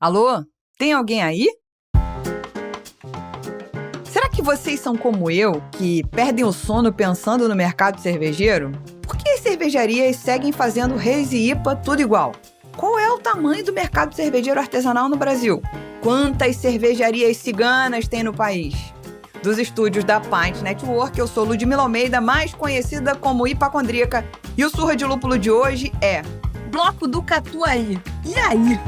Alô? Tem alguém aí? Será que vocês são como eu, que perdem o sono pensando no mercado cervejeiro? Por que as cervejarias seguem fazendo Reis e IPA tudo igual? Qual é o tamanho do mercado cervejeiro artesanal no Brasil? Quantas cervejarias ciganas tem no país? Dos estúdios da Pint Network, eu sou Ludmila Almeida, mais conhecida como Hipacondríaca, e o Surra de Lúpulo de hoje é Bloco do Catuai. E aí?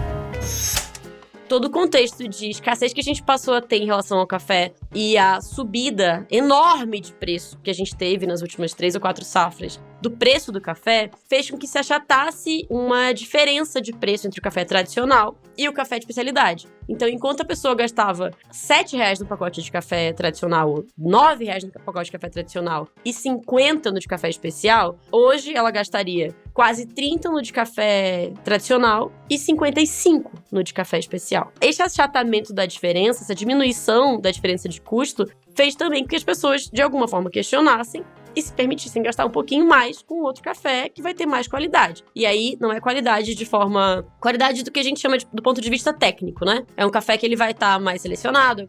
Todo o contexto de escassez que a gente passou a ter em relação ao café e a subida enorme de preço que a gente teve nas últimas 3 ou 4 safras do preço do café, fez com que se achatasse uma diferença de preço entre o café tradicional e o café de especialidade. Então, enquanto a pessoa gastava R$7 no pacote de café tradicional, R$9 no pacote de café tradicional e R$50 no de café especial, hoje ela gastaria quase R$30 no de café tradicional e R$55 no de café especial. Esse achatamento da diferença, essa diminuição da diferença de custo, fez também com que as pessoas, de alguma forma, questionassem e se permitissem gastar um pouquinho mais com outro café que vai ter mais qualidade. E aí, não é qualidade de forma... Qualidade do que a gente chama do ponto de vista técnico, né? É um café que ele vai estar mais selecionado.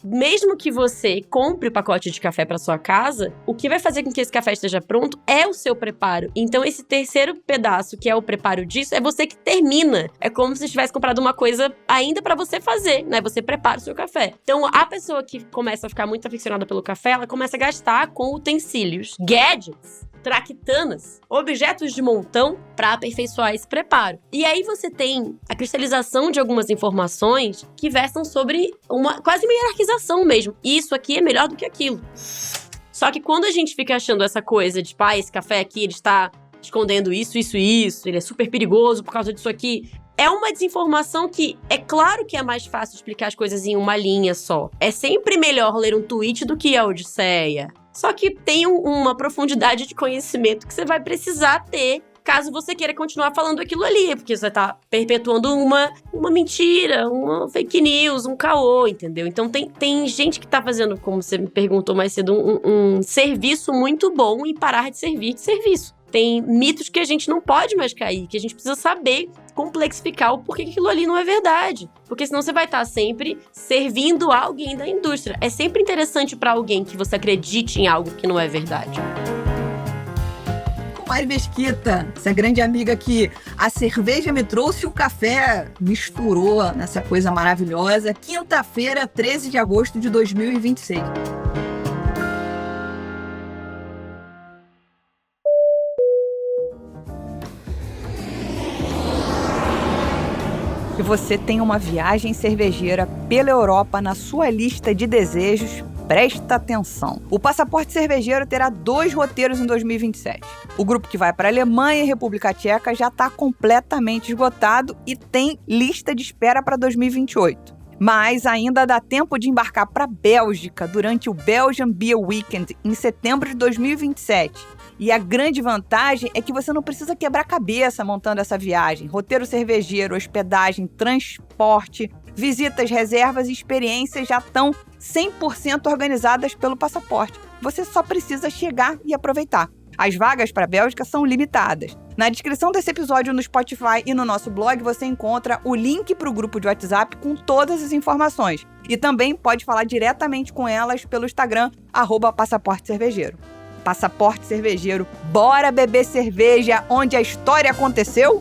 Mesmo que você compre o pacote de café para sua casa, o que vai fazer com que esse café esteja pronto é o seu preparo. Então, esse terceiro pedaço, que é o preparo disso, é você que termina. É como se você tivesse comprado uma coisa ainda para você fazer, né? Você prepara o seu café. Então, a pessoa que começa a ficar muito aficionada pelo café, ela começa a gastar com utensílios, gadgets, traquitanas, objetos de montão para aperfeiçoar esse preparo. E aí você tem a cristalização de algumas informações que versam sobre uma quase uma hierarquização mesmo. Isso aqui é melhor do que aquilo. Só que quando a gente fica achando essa coisa de, esse café aqui, ele está escondendo isso, ele é super perigoso por causa disso aqui, é uma desinformação que é claro que é mais fácil explicar as coisas em uma linha só. É sempre melhor ler um tweet do que a Odisseia. Só que tem uma profundidade de conhecimento que você vai precisar ter caso você queira continuar falando aquilo ali, porque você tá perpetuando uma mentira, uma fake news, um caô, entendeu? Então tem gente que tá fazendo, como você me perguntou mais cedo, um serviço muito bom e parar de servir de serviço. Tem mitos que a gente não pode mais cair, que a gente precisa saber complexificar o porquê que aquilo ali não é verdade. Porque senão você vai estar sempre servindo a alguém da indústria. É sempre interessante para alguém que você acredite em algo que não é verdade. Mari Mesquita, essa grande amiga que a cerveja me trouxe e o café misturou nessa coisa maravilhosa. Quinta-feira, 13 de agosto de 2026. Se você tem uma viagem cervejeira pela Europa na sua lista de desejos, presta atenção. O Passaporte Cervejeiro terá 2 roteiros em 2027. O grupo que vai para a Alemanha e República Tcheca já está completamente esgotado e tem lista de espera para 2028. Mas ainda dá tempo de embarcar para a Bélgica durante o Belgian Beer Weekend em setembro de 2027. E a grande vantagem é que você não precisa quebrar cabeça montando essa viagem. Roteiro cervejeiro, hospedagem, transporte, visitas, reservas e experiências já estão 100% organizadas pelo passaporte. Você só precisa chegar e aproveitar. As vagas para a Bélgica são limitadas. Na descrição desse episódio no Spotify e no nosso blog você encontra o link para o grupo de WhatsApp com todas as informações. E também pode falar diretamente com elas pelo Instagram, @Passaporte Cervejeiro. Passaporte Cervejeiro, bora beber cerveja onde a história aconteceu?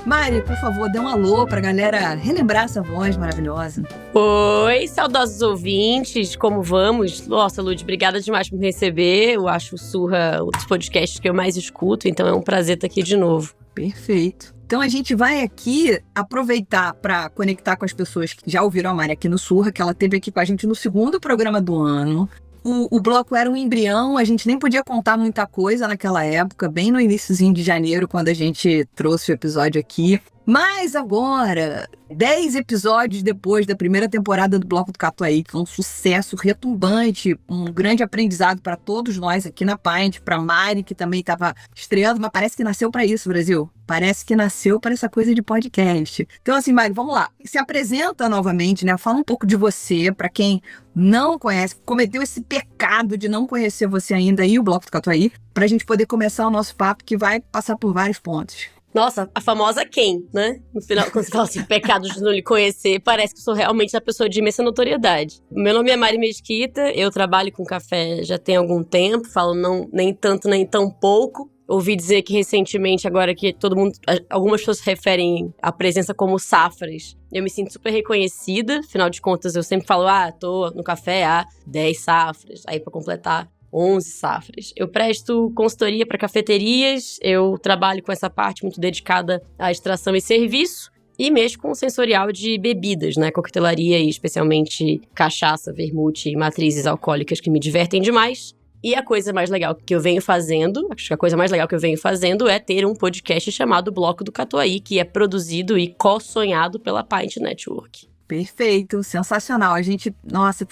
Mari, por favor, dê um alô pra galera relembrar essa voz maravilhosa. Oi, saudosos ouvintes, como vamos? Nossa, Lud, obrigada demais por me receber. Eu acho o Surra um dos podcasts que eu mais escuto, então é um prazer estar aqui de novo. Perfeito. Então a gente vai aqui aproveitar para conectar com as pessoas que já ouviram a Mari aqui no Surra, que ela esteve aqui com a gente no 2º programa do ano. O bloco era um embrião, a gente nem podia contar muita coisa naquela época, bem no iniciozinho de janeiro, quando a gente trouxe o episódio aqui. Mas agora, 10 episódios depois da primeira temporada do Bloco do Catuai, que foi um sucesso retumbante, um grande aprendizado para todos nós aqui na Pint, para Mari, que também estava estreando, mas parece que nasceu para isso, Brasil. Parece que nasceu para essa coisa de podcast. Então, assim, Mari, vamos lá. Se apresenta novamente, né? Fala um pouco de você, para quem não conhece, cometeu esse pecado de não conhecer você ainda e o Bloco do Catuai, para a gente poder começar o nosso papo, que vai passar por vários pontos. Nossa, a famosa quem, né? No final, quando você fala assim, pecado de não lhe conhecer, parece que eu sou realmente uma pessoa de imensa notoriedade. Meu nome é Mari Mesquita, eu trabalho com café já tem algum tempo, falo não, nem tanto, nem tão pouco. Ouvi dizer que recentemente, agora que algumas pessoas se referem à presença como safras, eu me sinto super reconhecida, afinal de contas eu sempre falo, tô no café há 10 safras, aí pra completar 11 safras. Eu presto consultoria para cafeterias, eu trabalho com essa parte muito dedicada à extração e serviço, e mexo com o sensorial de bebidas, né? Coquetelaria e especialmente cachaça, vermute e matrizes alcoólicas que me divertem demais. E a coisa mais legal que eu venho fazendo, acho que a coisa mais legal que eu venho fazendo é ter um podcast chamado Bloco do Catuai, que é produzido e co-sonhado pela Pint Network. Perfeito, sensacional. Nossa,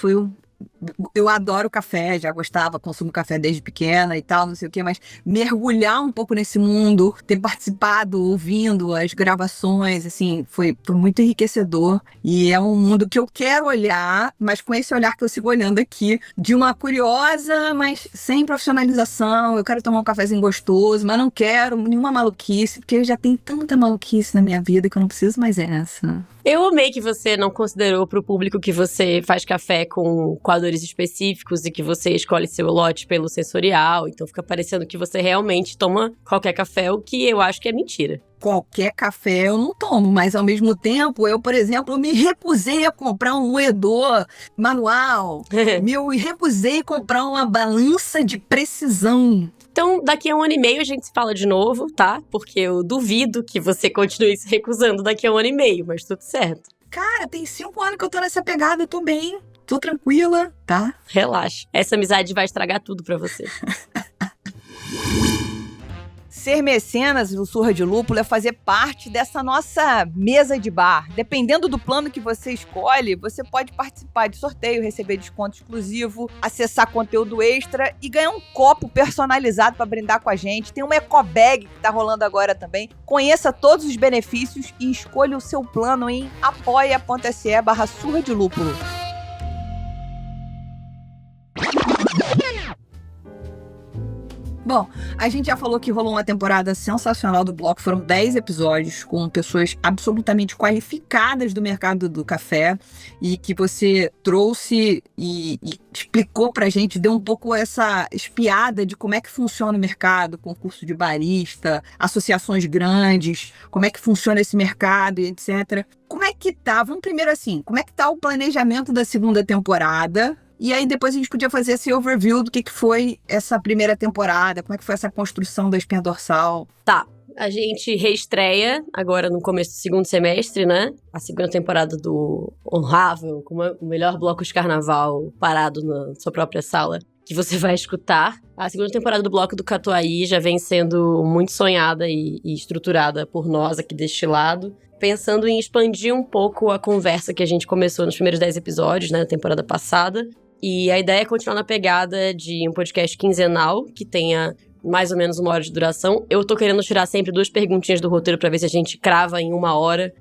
eu adoro café, já gostava, consumo café desde pequena e tal, não sei o quê, mas mergulhar um pouco nesse mundo, ter participado, ouvindo as gravações, assim, foi muito enriquecedor. E é um mundo que eu quero olhar, mas com esse olhar que eu sigo olhando aqui, de uma curiosa, mas sem profissionalização. Eu quero tomar um cafezinho gostoso, mas não quero nenhuma maluquice, porque já tem tanta maluquice na minha vida que eu não preciso mais essa. Eu amei que você não considerou para o público que você faz café com coadores específicos e que você escolhe seu lote pelo sensorial. Então fica parecendo que você realmente toma qualquer café, o que eu acho que é mentira. Qualquer café eu não tomo, mas ao mesmo tempo, eu, por exemplo, me recusei a comprar um moedor manual. Me recusei a comprar uma balança de precisão. Então, daqui a 1 ano e meio a gente se fala de novo, tá? Porque eu duvido que você continue se recusando daqui a 1 ano e meio, mas tudo certo. Cara, tem 5 anos que eu tô nessa pegada, eu tô bem, tô tranquila, tá? Relaxa, essa amizade vai estragar tudo pra você. Ser mecenas do Surra de Lúpulo é fazer parte dessa nossa mesa de bar. Dependendo do plano que você escolhe, você pode participar de sorteio, receber desconto exclusivo, acessar conteúdo extra e ganhar um copo personalizado para brindar com a gente. Tem uma ecobag que tá rolando agora também. Conheça todos os benefícios e escolha o seu plano em apoia.se/Surra de Lúpulo. Bom, a gente já falou que rolou uma temporada sensacional do Bloco, foram 10 episódios com pessoas absolutamente qualificadas do mercado do café e que você trouxe e explicou pra gente, deu um pouco essa espiada de como é que funciona o mercado, concurso de barista, associações grandes, como é que funciona esse mercado e etc. Como é que tá? Vamos primeiro assim, como é que tá o planejamento da segunda temporada? E aí depois a gente podia fazer esse overview do que foi essa primeira temporada, como é que foi essa construção da espinha dorsal. Tá, a gente reestreia agora no começo do segundo semestre, né? A segunda temporada do Honrável, com o melhor bloco de carnaval parado na sua própria sala, que você vai escutar. A segunda temporada do Bloco do Catuai já vem sendo muito sonhada e estruturada por nós aqui deste lado, pensando em expandir um pouco a conversa que a gente começou nos primeiros 10 episódios, né, na temporada passada. E a ideia é continuar na pegada de um podcast quinzenal, que tenha mais ou menos 1 hora de duração. Eu tô querendo tirar sempre 2 perguntinhas do roteiro pra ver se a gente crava em 1 hora,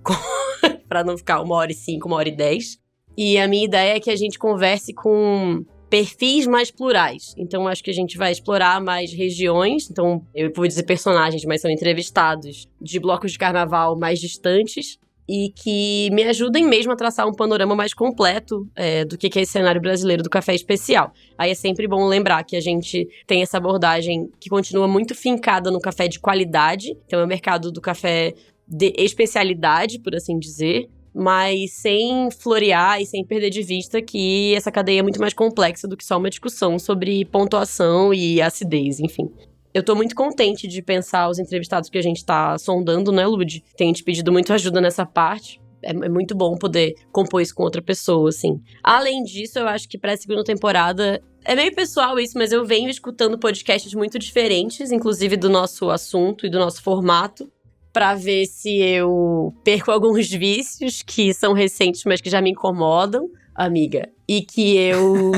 pra não ficar 1h05, 1h10. E a minha ideia é que a gente converse com perfis mais plurais. Então, acho que a gente vai explorar mais regiões. Então, eu vou dizer personagens, mas são entrevistados de blocos de carnaval mais distantes e que me ajudem mesmo a traçar um panorama mais completo do que é esse cenário brasileiro do café especial. Aí é sempre bom lembrar que a gente tem essa abordagem que continua muito fincada no café de qualidade. Então, é o mercado do café de especialidade, por assim dizer, mas sem florear e sem perder de vista que essa cadeia é muito mais complexa do que só uma discussão sobre pontuação e acidez, enfim. Eu tô muito contente de pensar os entrevistados que a gente tá sondando, né, Lud? Tem te pedido muito ajuda nessa parte. É muito bom poder compor isso com outra pessoa, assim. Além disso, eu acho que pra segunda temporada... É meio pessoal isso, mas eu venho escutando podcasts muito diferentes, inclusive do nosso assunto e do nosso formato. pra ver se eu perco alguns vícios que são recentes, mas que já me incomodam, amiga. E que eu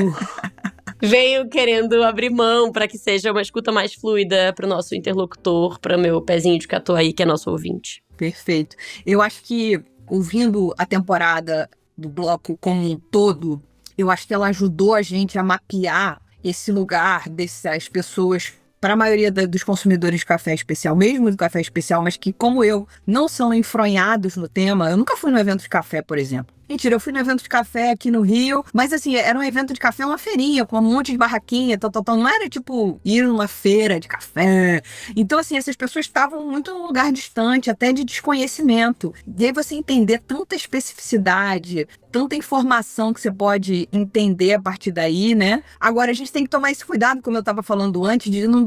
venho querendo abrir mão pra que seja uma escuta mais fluida pro nosso interlocutor, para meu pezinho de catuai, que é nosso ouvinte. Perfeito. Eu acho que, ouvindo a temporada do bloco como um todo, eu acho que ela ajudou a gente a mapear esse lugar dessas pessoas, para a maioria dos consumidores de café especial, mesmo do café especial, mas que, como eu, não são enfronhados no tema. Eu nunca fui no evento de café, por exemplo. Mentira, eu fui no evento de café aqui no Rio, mas assim, era um evento de café, uma feirinha, com um monte de barraquinha, tal. Não era tipo ir numa feira de café. Então, assim, essas pessoas estavam muito num lugar distante, até de desconhecimento. E aí você entender tanta especificidade, tanta informação que você pode entender a partir daí, né? Agora, a gente tem que tomar esse cuidado, como eu estava falando antes, de não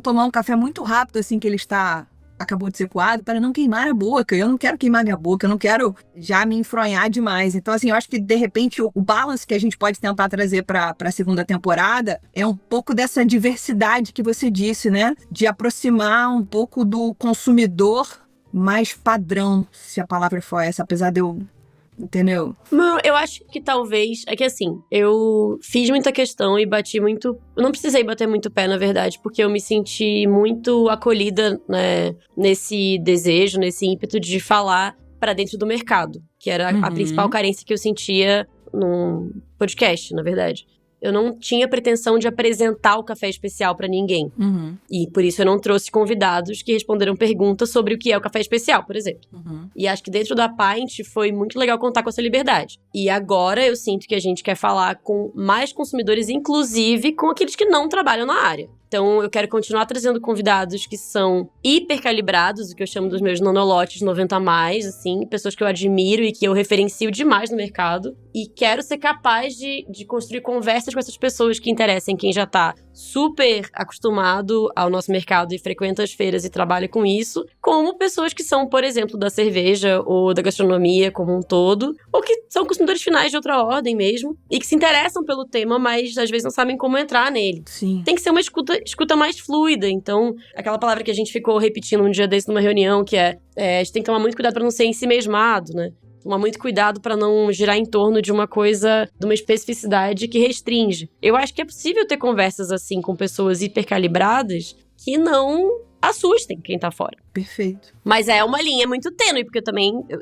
tomar um café muito rápido, assim, que ele acabou de ser coado, para não queimar a boca. Eu não quero queimar minha boca, eu não quero já me enfronhar demais. Então, assim, eu acho que, de repente, o balance que a gente pode tentar trazer para a segunda temporada é um pouco dessa diversidade que você disse, né? De aproximar um pouco do consumidor mais padrão, se a palavra for essa, apesar de eu... Entendeu? Não, eu acho que talvez... É que assim, eu fiz muita questão e bati muito... Eu não precisei bater muito pé, na verdade, porque eu me senti muito acolhida, né, nesse desejo, nesse ímpeto de falar pra dentro do mercado. Que era a principal carência que eu sentia num podcast, na verdade. Eu não tinha pretensão de apresentar o café especial pra ninguém. E por isso eu não trouxe convidados que responderam perguntas sobre o que é o café especial, por exemplo. E acho que dentro da Pint foi muito legal contar com essa liberdade. E agora eu sinto que a gente quer falar com mais consumidores, inclusive com aqueles que não trabalham na área. Então, eu quero continuar trazendo convidados que são hipercalibrados, o que eu chamo dos meus nanolotes 90+, assim, pessoas que eu admiro e que eu referencio demais no mercado. E quero ser capaz de construir conversas com essas pessoas que interessem quem já tá super acostumado ao nosso mercado e frequenta as feiras e trabalha com isso, como pessoas que são, por exemplo, da cerveja ou da gastronomia como um todo, ou que são consumidores finais de outra ordem mesmo, e que se interessam pelo tema, mas às vezes não sabem como entrar nele. Sim. Tem que ser uma escuta mais fluida. Então, aquela palavra que a gente ficou repetindo um dia desse numa reunião, que a gente tem que tomar muito cuidado pra não ser ensimesmado, né? Tomar muito cuidado pra não girar em torno de uma coisa, de uma especificidade que restringe. Eu acho que é possível ter conversas assim com pessoas hipercalibradas que não assustem quem tá fora. Perfeito. Mas é uma linha muito tênue, porque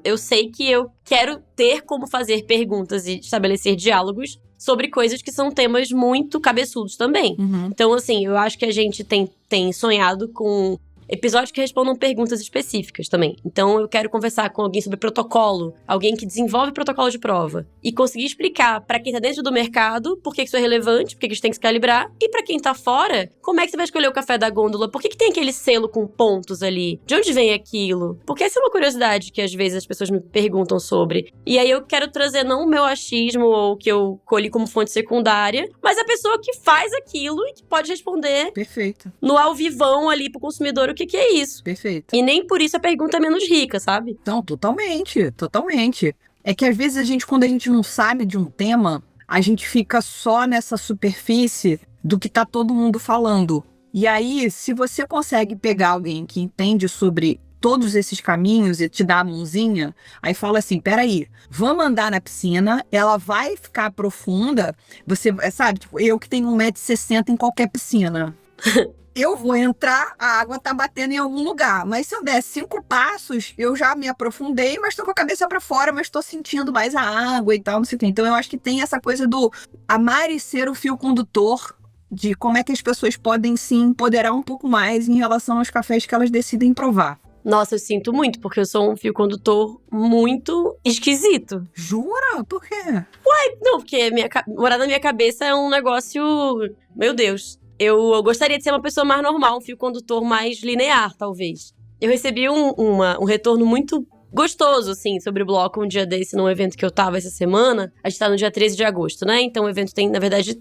eu sei que eu quero ter como fazer perguntas e estabelecer diálogos sobre coisas que são temas muito cabeçudos também. Então, assim, eu acho que a gente tem sonhado com episódios que respondam perguntas específicas também. Então, eu quero conversar com alguém sobre protocolo, alguém que desenvolve protocolo de prova, e conseguir explicar pra quem tá dentro do mercado por que isso é relevante, por que isso tem que se calibrar, e pra quem tá fora, como é que você vai escolher o café da gôndola, por que tem aquele selo com pontos ali, de onde vem aquilo? Porque essa é uma curiosidade que às vezes as pessoas me perguntam sobre. E aí eu quero trazer não o meu achismo ou o que eu colhi como fonte secundária, mas a pessoa que faz aquilo e que pode responder Perfeito. no ao vivão ali pro consumidor o que é isso. Perfeito. E nem por isso a pergunta é menos rica, sabe? Então, totalmente. É que às vezes quando a gente não sabe de um tema, a gente fica só nessa superfície do que tá todo mundo falando. E aí, se você consegue pegar alguém que entende sobre todos esses caminhos e te dá a mãozinha, aí fala assim, peraí, vamos andar na piscina, ela vai ficar profunda, você, sabe, tipo, eu que tenho 1,60 m em qualquer piscina. Eu vou entrar, a água tá batendo em algum lugar. Mas se eu der 5 passos, eu já me aprofundei, mas tô com a cabeça pra fora, mas tô sentindo mais a água e tal, não sei o quê. Então eu acho que tem essa coisa do amar e ser o fio condutor de como é que as pessoas podem se empoderar um pouco mais em relação aos cafés que elas decidem provar. Nossa, eu sinto muito, porque eu sou um fio condutor muito esquisito. Jura? Por quê? Não, porque morar na minha cabeça é um negócio... Meu Deus. Eu gostaria de ser uma pessoa mais normal, um fio condutor mais linear, talvez. Eu recebi um retorno muito gostoso, assim, sobre o bloco um dia desse, num evento que eu tava essa semana. A gente tá no dia 13 de agosto, né? Então o evento tem, na verdade,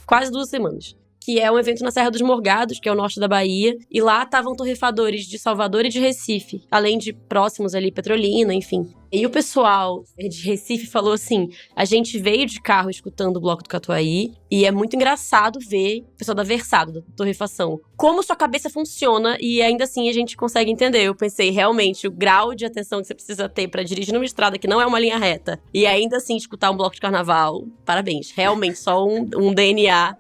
quase 2 semanas. Que é um evento na Serra dos Morgados, que é o norte da Bahia. E lá estavam torrefadores de Salvador e de Recife, além de próximos ali, Petrolina, enfim. E o pessoal de Recife falou assim, a gente veio de carro escutando o Bloco do Catuai e é muito engraçado ver o pessoal da Versado, da torrefação, como sua cabeça funciona e ainda assim a gente consegue entender. Eu pensei, realmente, o grau de atenção que você precisa ter pra dirigir numa estrada que não é uma linha reta e ainda assim escutar um bloco de carnaval, parabéns. Realmente, só um DNA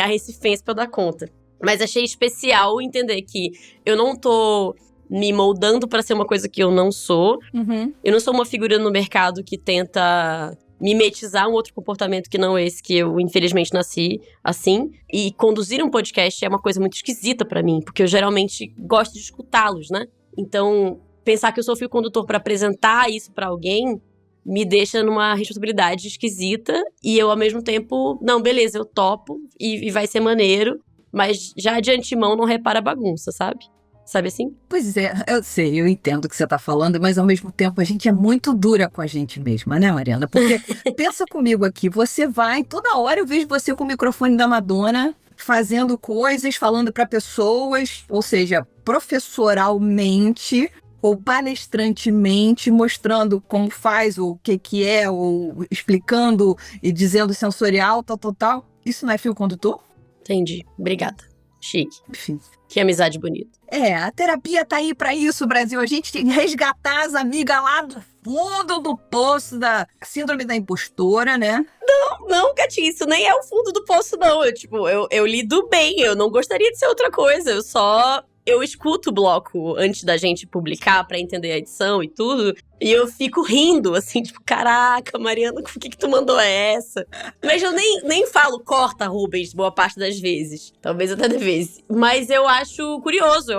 recifense pra eu dar conta. Mas achei especial entender que eu não tô me moldando pra ser uma coisa que eu não sou. Eu não sou uma figura no mercado que tenta mimetizar um outro comportamento que não esse, que eu infelizmente nasci assim. E conduzir um podcast é uma coisa muito esquisita pra mim, porque eu geralmente gosto de escutá-los, né? Então, pensar que eu sou fio condutor pra apresentar isso pra alguém me deixa numa responsabilidade esquisita. E eu, ao mesmo tempo, não, beleza, eu topo e vai ser maneiro. Mas já de antemão não repara a bagunça, sabe? Sabe assim? Pois é, eu sei, eu entendo o que você tá falando, mas ao mesmo tempo a gente é muito dura com a gente mesma, né, Mariana? Porque pensa comigo aqui, você vai, toda hora eu vejo você com o microfone da Madonna, fazendo coisas, falando para pessoas, ou seja, professoralmente ou palestrantemente, mostrando como faz, o que é, ou explicando e dizendo sensorial, tal. Isso não é fio condutor? Entendi. Obrigada. Chique. Enfim. Que amizade bonita. A terapia tá aí pra isso, Brasil. A gente tem que resgatar as amigas lá do fundo do poço da síndrome da impostora, né? Não, Gatinho, isso nem é o fundo do poço, não. Eu lido bem, eu não gostaria de ser outra coisa. Eu escuto o bloco antes da gente publicar pra entender a edição e tudo. E eu fico rindo, assim, tipo, caraca, Mariana, por que tu mandou essa? Mas eu nem falo corta, Rubens, boa parte das vezes. Talvez até devesse. Mas eu acho curioso,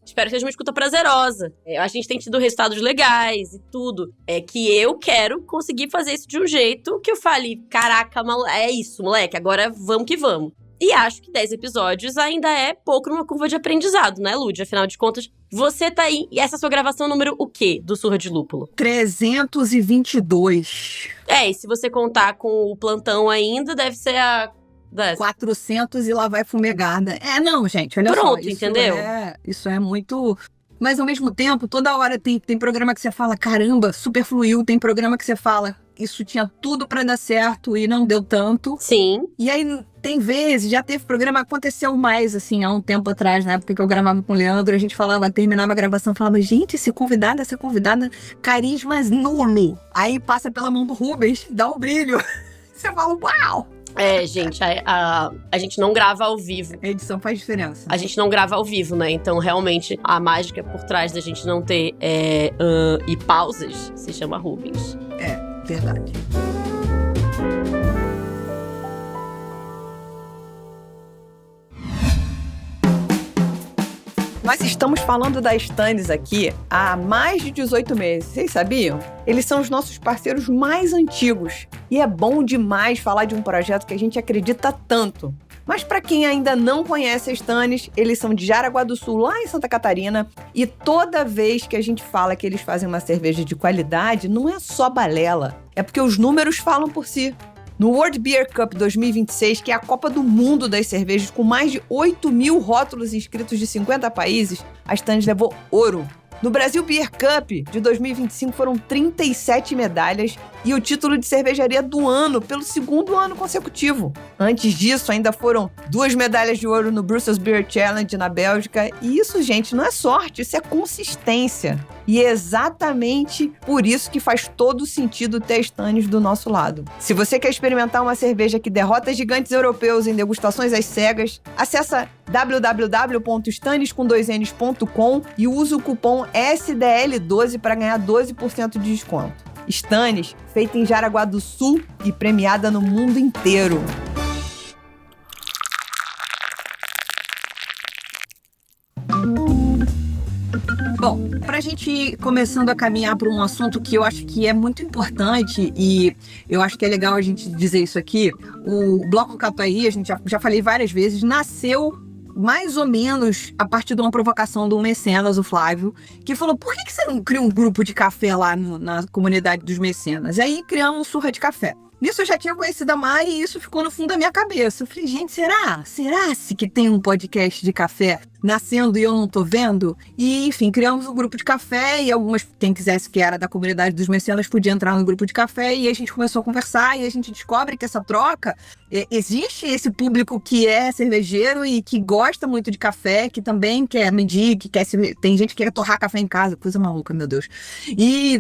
espero que seja uma escuta prazerosa. Eu acho que a gente tem tido resultados legais e tudo. É que eu quero conseguir fazer isso de um jeito que eu fale, caraca, é isso, moleque, agora vamos que vamos. E acho que 10 episódios ainda é pouco numa curva de aprendizado, né, Lud? Afinal de contas, você tá aí... E essa é a sua gravação número o quê do Surra de Lúpulo? 322. E se você contar com o plantão ainda, deve ser a... 400 e lá vai fumegada. Não, gente, olha Pronto, só. entendeu? Isso é muito... Mas ao mesmo tempo, toda hora tem programa que você fala, caramba, super fluiu. Tem programa que você fala, isso tinha tudo pra dar certo e não deu tanto. Sim. E aí, tem vezes, já teve programa, aconteceu mais, assim, há um tempo atrás, na época que eu gravava com o Leandro, a gente falava, terminava a gravação, falava, gente, essa convidada, carisma nulo. Aí passa pela mão do Rubens, dá um brilho. Você fala, uau! Gente, a gente não grava ao vivo. A edição faz diferença. A gente não grava ao vivo, né? Então, realmente, a mágica por trás da gente não ter e pausas se chama Rubens. Verdade. Nós estamos falando da Stannis aqui há mais de 18 meses, vocês sabiam? Eles são os nossos parceiros mais antigos e é bom demais falar de um projeto que a gente acredita tanto. Mas para quem ainda não conhece a Stannis, eles são de Jaraguá do Sul, lá em Santa Catarina, e toda vez que a gente fala que eles fazem uma cerveja de qualidade, não é só balela, é porque os números falam por si. No World Beer Cup 2026, que é a Copa do Mundo das cervejas, com mais de 8 mil rótulos inscritos de 50 países, a Stannis levou ouro. No Brasil Beer Cup de 2025 foram 37 medalhas e o título de cervejaria do ano pelo segundo ano consecutivo. Antes disso, ainda foram 2 medalhas de ouro no Brussels Beer Challenge na Bélgica. E isso, gente, não é sorte, isso é consistência. E é exatamente por isso que faz todo sentido ter a Stannis do nosso lado. Se você quer experimentar uma cerveja que derrota gigantes europeus em degustações às cegas, acessa www.stannis.com e usa o cupom SDL12 para ganhar 12% de desconto. Stannis, feita em Jaraguá do Sul e premiada no mundo inteiro. Bom, pra gente ir começando a caminhar para um assunto que eu acho que é muito importante e eu acho que é legal a gente dizer isso aqui, o Bloco Catuai, a gente já falei várias vezes, nasceu mais ou menos a partir de uma provocação do mecenas, o Flávio, que falou, por que você não cria um grupo de café lá na comunidade dos mecenas? E aí criamos um Surra de Café. Nisso eu já tinha conhecido a Mari e isso ficou no fundo da minha cabeça. Eu falei, gente, será que tem um podcast de café nascendo e eu não tô vendo? E, enfim, criamos um grupo de café e quem quisesse que era da comunidade dos mecenas podia entrar no grupo de café e a gente começou a conversar e a gente descobre que essa troca, existe esse público que é cervejeiro e que gosta muito de café, que também quer medir, tem gente que quer torrar café em casa, coisa maluca, meu Deus. E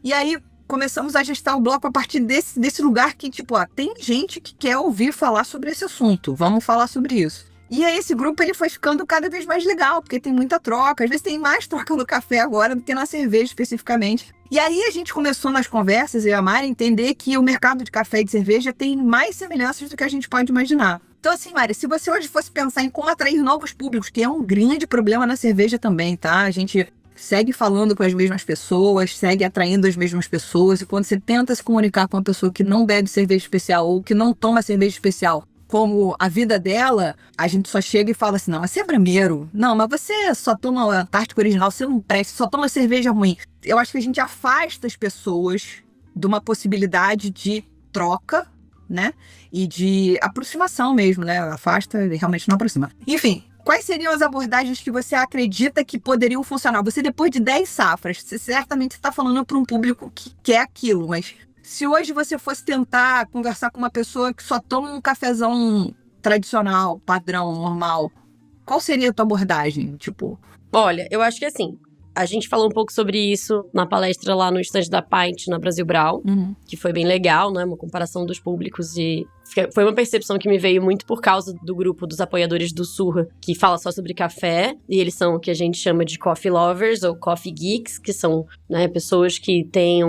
e aí começamos a gestar o bloco a partir desse lugar que, tipo, tem gente que quer ouvir falar sobre esse assunto. Vamos falar sobre isso. E aí esse grupo ele foi ficando cada vez mais legal, porque tem muita troca. Às vezes tem mais troca no café agora do que na cerveja especificamente. E aí a gente começou nas conversas, eu e a Mari, a entender que o mercado de café e de cerveja tem mais semelhanças do que a gente pode imaginar. Então, assim, Mari, se você hoje fosse pensar em como atrair novos públicos, que é um grande problema na cerveja também, tá? A gente segue falando com as mesmas pessoas, segue atraindo as mesmas pessoas, e quando você tenta se comunicar com uma pessoa que não bebe cerveja especial ou que não toma cerveja especial como a vida dela, a gente só chega e fala assim, não, mas você é brameiro, não, mas você só toma o Antártico original, você não presta, só toma cerveja ruim. Eu acho que a gente afasta as pessoas de uma possibilidade de troca, né, e de aproximação mesmo, né, afasta e realmente não aproxima. Enfim, quais seriam as abordagens que você acredita que poderiam funcionar? Você, depois de 10 safras, você certamente está falando para um público que quer aquilo, mas se hoje você fosse tentar conversar com uma pessoa que só toma um cafezão tradicional, padrão, normal, qual seria a tua abordagem? Tipo, olha, eu acho que assim, a gente falou um pouco sobre isso na palestra lá no stand da Pint, na Brasil Brau, que foi bem legal, né? Uma comparação dos públicos e foi uma percepção que me veio muito por causa do grupo dos apoiadores do Surra, que fala só sobre café, e eles são o que a gente chama de coffee lovers ou coffee geeks, que são, né, pessoas que têm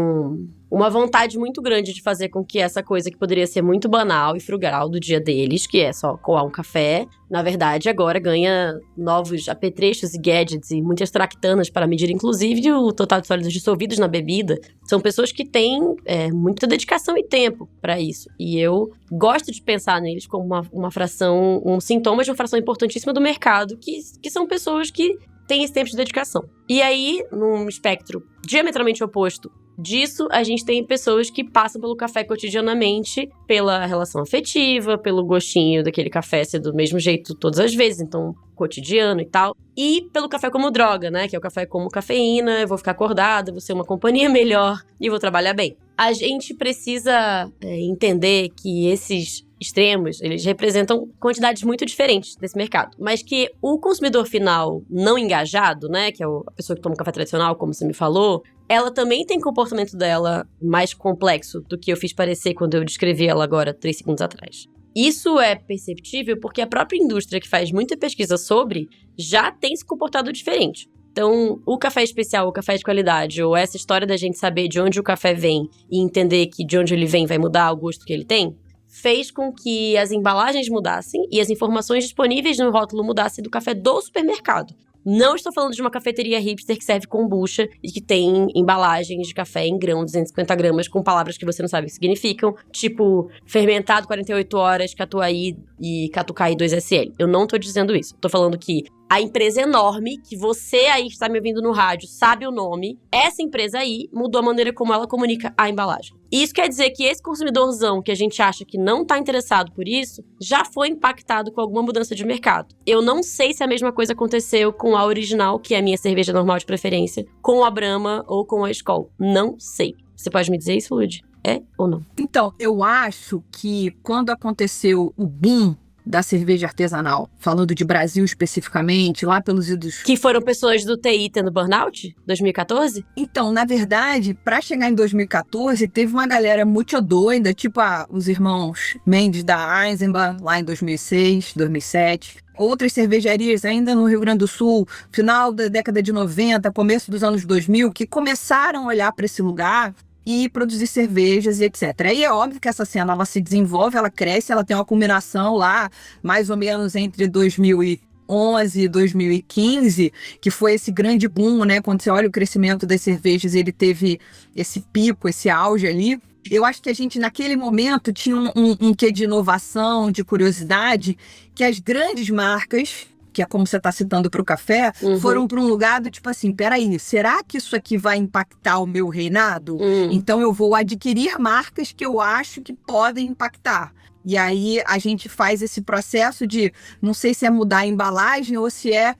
uma vontade muito grande de fazer com que essa coisa que poderia ser muito banal e frugal do dia deles, que é só coar um café, na verdade agora ganha novos apetrechos e gadgets e muitas tractanas para medir inclusive o total de sólidos dissolvidos na bebida. São pessoas que têm muita dedicação e tempo para isso. E eu gosto de pensar neles como uma fração, um sintoma de uma fração importantíssima do mercado, que são pessoas que têm esse tempo de dedicação. E aí, num espectro diametralmente oposto disso, a gente tem pessoas que passam pelo café cotidianamente, pela relação afetiva, pelo gostinho daquele café ser do mesmo jeito todas as vezes, então cotidiano e tal. E pelo café como droga, né? Que é o café como cafeína, eu vou ficar acordada, vou ser uma companhia melhor e vou trabalhar bem. A gente precisa entender que esses extremos, eles representam quantidades muito diferentes desse mercado, mas que o consumidor final não engajado, né, que é a pessoa que toma café tradicional, como você me falou, ela também tem comportamento dela mais complexo do que eu fiz parecer quando eu descrevi ela agora 3 segundos atrás. Isso é perceptível porque a própria indústria que faz muita pesquisa sobre já tem se comportado diferente. Então, o café especial, o café de qualidade, ou essa história da gente saber de onde o café vem e entender que de onde ele vem vai mudar o gosto que ele tem, fez com que as embalagens mudassem e as informações disponíveis no rótulo mudassem do café do supermercado. Não estou falando de uma cafeteria hipster que serve kombucha e que tem embalagens de café em grão, 250 gramas, com palavras que você não sabe o que significam, tipo fermentado 48 horas, catuai e catucai 2SL. Eu não estou dizendo isso. Estou falando que a empresa enorme, que você aí que está me ouvindo no rádio sabe o nome, essa empresa aí mudou a maneira como ela comunica a embalagem. E isso quer dizer que esse consumidorzão que a gente acha que não está interessado por isso, já foi impactado com alguma mudança de mercado. Eu não sei se a mesma coisa aconteceu com a Original, que é a minha cerveja normal de preferência, com a Brahma ou com a Skol. Não sei. Você pode me dizer isso, Lud? É ou não? Então, eu acho que quando aconteceu o boom da cerveja artesanal, falando de Brasil especificamente, lá pelos idos... Que foram pessoas do TI tendo burnout? 2014? Então, na verdade, para chegar em 2014, teve uma galera muito doida, tipo os irmãos Mendes da Eisenbahn, lá em 2006, 2007. Outras cervejarias ainda no Rio Grande do Sul, final da década de 90, começo dos anos 2000, que começaram a olhar para esse lugar e produzir cervejas e etc. Aí é óbvio que essa cena ela se desenvolve, ela cresce, ela tem uma culminação lá, mais ou menos entre 2011 e 2015, que foi esse grande boom, né? Quando você olha o crescimento das cervejas, ele teve esse pico, esse auge ali. Eu acho que a gente, naquele momento, tinha um quê de inovação, de curiosidade, que as grandes marcas que é como você está citando para o café, foram para um lugar do tipo assim, peraí, será que isso aqui vai impactar o meu reinado? Então eu vou adquirir marcas que eu acho que podem impactar. E aí a gente faz esse processo de, não sei se é mudar a embalagem ou se é,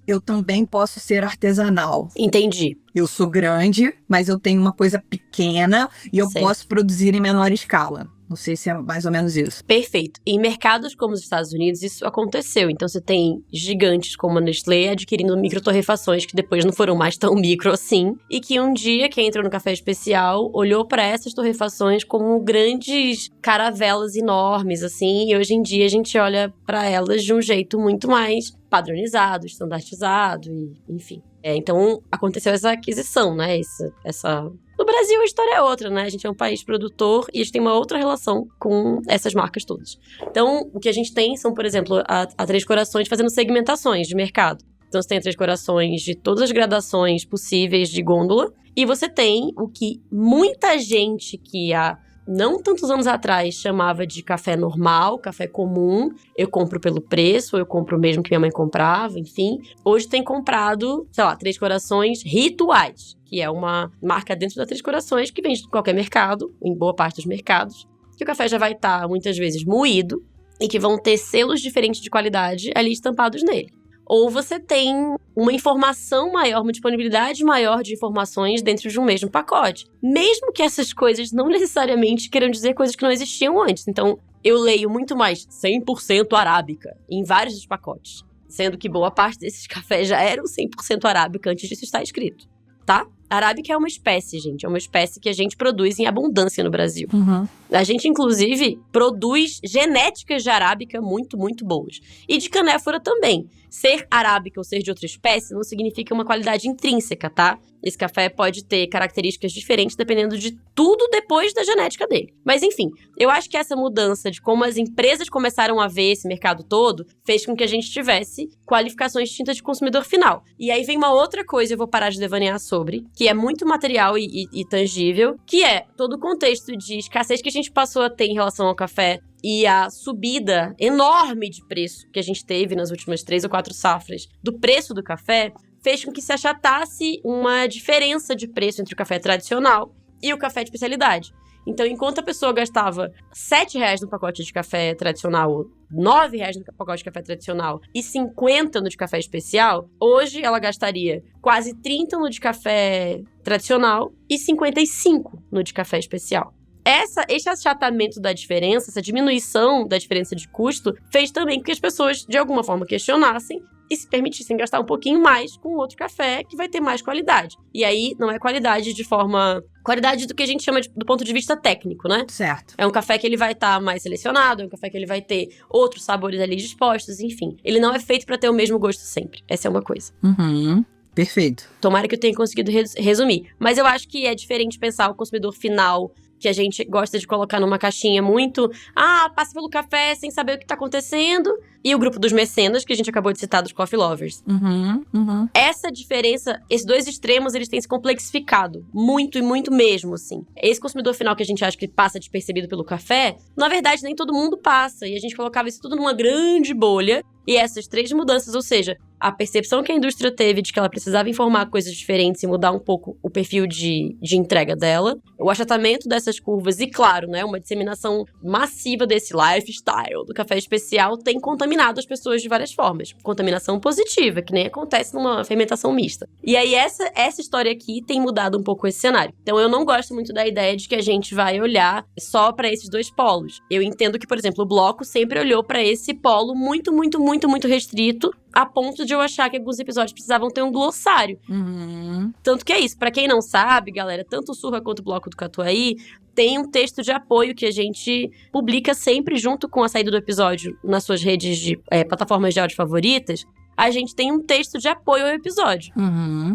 eu também posso ser artesanal. Entendi. Eu sou grande, mas eu tenho uma coisa pequena e eu posso produzir em menor escala. Não sei se é mais ou menos isso. Perfeito. Em mercados como os Estados Unidos, isso aconteceu. Então, você tem gigantes como a Nestlé adquirindo microtorrefações que depois não foram mais tão micro assim. E que um dia, quem entrou no café especial, olhou para essas torrefações como grandes caravelas enormes, assim. E hoje em dia, a gente olha para elas de um jeito muito mais padronizado, estandartizado, e, enfim. Então, aconteceu essa aquisição, né? No Brasil, a história é outra, né? A gente é um país produtor e a gente tem uma outra relação com essas marcas todas. Então, o que a gente tem são, por exemplo, a Três Corações fazendo segmentações de mercado. Então, você tem a Três Corações de todas as gradações possíveis de gôndola. E você tem o que muita gente que há não tantos anos atrás chamava de café normal, café comum. Eu compro pelo preço, eu compro o mesmo que minha mãe comprava, enfim. Hoje tem comprado, sei lá, Três Corações Rituais, que é uma marca dentro da Três Corações que vende em qualquer mercado, em boa parte dos mercados, que o café já vai estar, muitas vezes, moído e que vão ter selos diferentes de qualidade ali estampados nele. Ou você tem uma informação maior, uma disponibilidade maior de informações dentro de um mesmo pacote. Mesmo que essas coisas não necessariamente queiram dizer coisas que não existiam antes. Então, eu leio muito mais 100% arábica em vários dos pacotes. Sendo que boa parte desses cafés já eram 100% arábica antes disso estar escrito, tá? A arábica é uma espécie, gente. É uma espécie que a gente produz em abundância no Brasil. A gente, inclusive, produz genéticas de arábica muito, muito boas. E de canéfora também. Ser arábica ou ser de outra espécie não significa uma qualidade intrínseca, tá? Esse café pode ter características diferentes dependendo de tudo depois da genética dele. Mas, enfim, eu acho que essa mudança de como as empresas começaram a ver esse mercado todo fez com que a gente tivesse qualificações distintas de consumidor final. E aí vem uma outra coisa, eu vou parar de devanear sobre, que é muito material e tangível, que é todo o contexto de escassez que a gente passou a ter em relação ao café e a subida enorme de preço que a gente teve nas últimas 3 ou 4 safras do preço do café, fez com que se achatasse uma diferença de preço entre o café tradicional e o café de especialidade. Então, enquanto a pessoa gastava R$7 no pacote de café tradicional, ou R$9 no pacote de café tradicional e 50 no de café especial, hoje ela gastaria quase 30 no de café tradicional e 55 no de café especial. Esse achatamento da diferença, essa diminuição da diferença de custo, fez também com que as pessoas, de alguma forma, questionassem e se permitissem gastar um pouquinho mais com outro café que vai ter mais qualidade. E aí, não é qualidade de forma... Qualidade do que a gente chama do ponto de vista técnico, né? Certo. É um café que ele vai estar mais selecionado, é um café que ele vai ter outros sabores ali dispostos, enfim. Ele não é feito para ter o mesmo gosto sempre. Essa é uma coisa. Perfeito. Tomara que eu tenha conseguido resumir. Mas eu acho que é diferente pensar o consumidor final, que a gente gosta de colocar numa caixinha muito... passa pelo café sem saber o que tá acontecendo. E o grupo dos mecenas, que a gente acabou de citar, dos coffee lovers. Essa diferença, esses dois extremos, eles têm se complexificado. Muito e muito mesmo, assim. Esse consumidor final que a gente acha que passa despercebido pelo café, na verdade, nem todo mundo passa. E a gente colocava isso tudo numa grande bolha. E essas 3 mudanças, ou seja, a percepção que a indústria teve de que ela precisava informar coisas diferentes e mudar um pouco o perfil de entrega dela, o achatamento dessas curvas e, claro, né, uma disseminação massiva desse lifestyle do café especial tem contaminado as pessoas de várias formas. Contaminação positiva, que nem acontece numa fermentação mista. E aí essa história aqui tem mudado um pouco esse cenário. Então eu não gosto muito da ideia de que a gente vai olhar só para esses 2 polos. Eu entendo que, por exemplo, o Bloco sempre olhou para esse polo muito, muito, muito, muito restrito, a ponto de eu achar que alguns episódios precisavam ter um glossário. Tanto que é isso. Pra quem não sabe, galera, tanto o Surra quanto o Bloco do Catuaí tem um texto de apoio que a gente publica sempre junto com a saída do episódio nas suas redes de plataformas de áudio favoritas. A gente tem um texto de apoio ao episódio.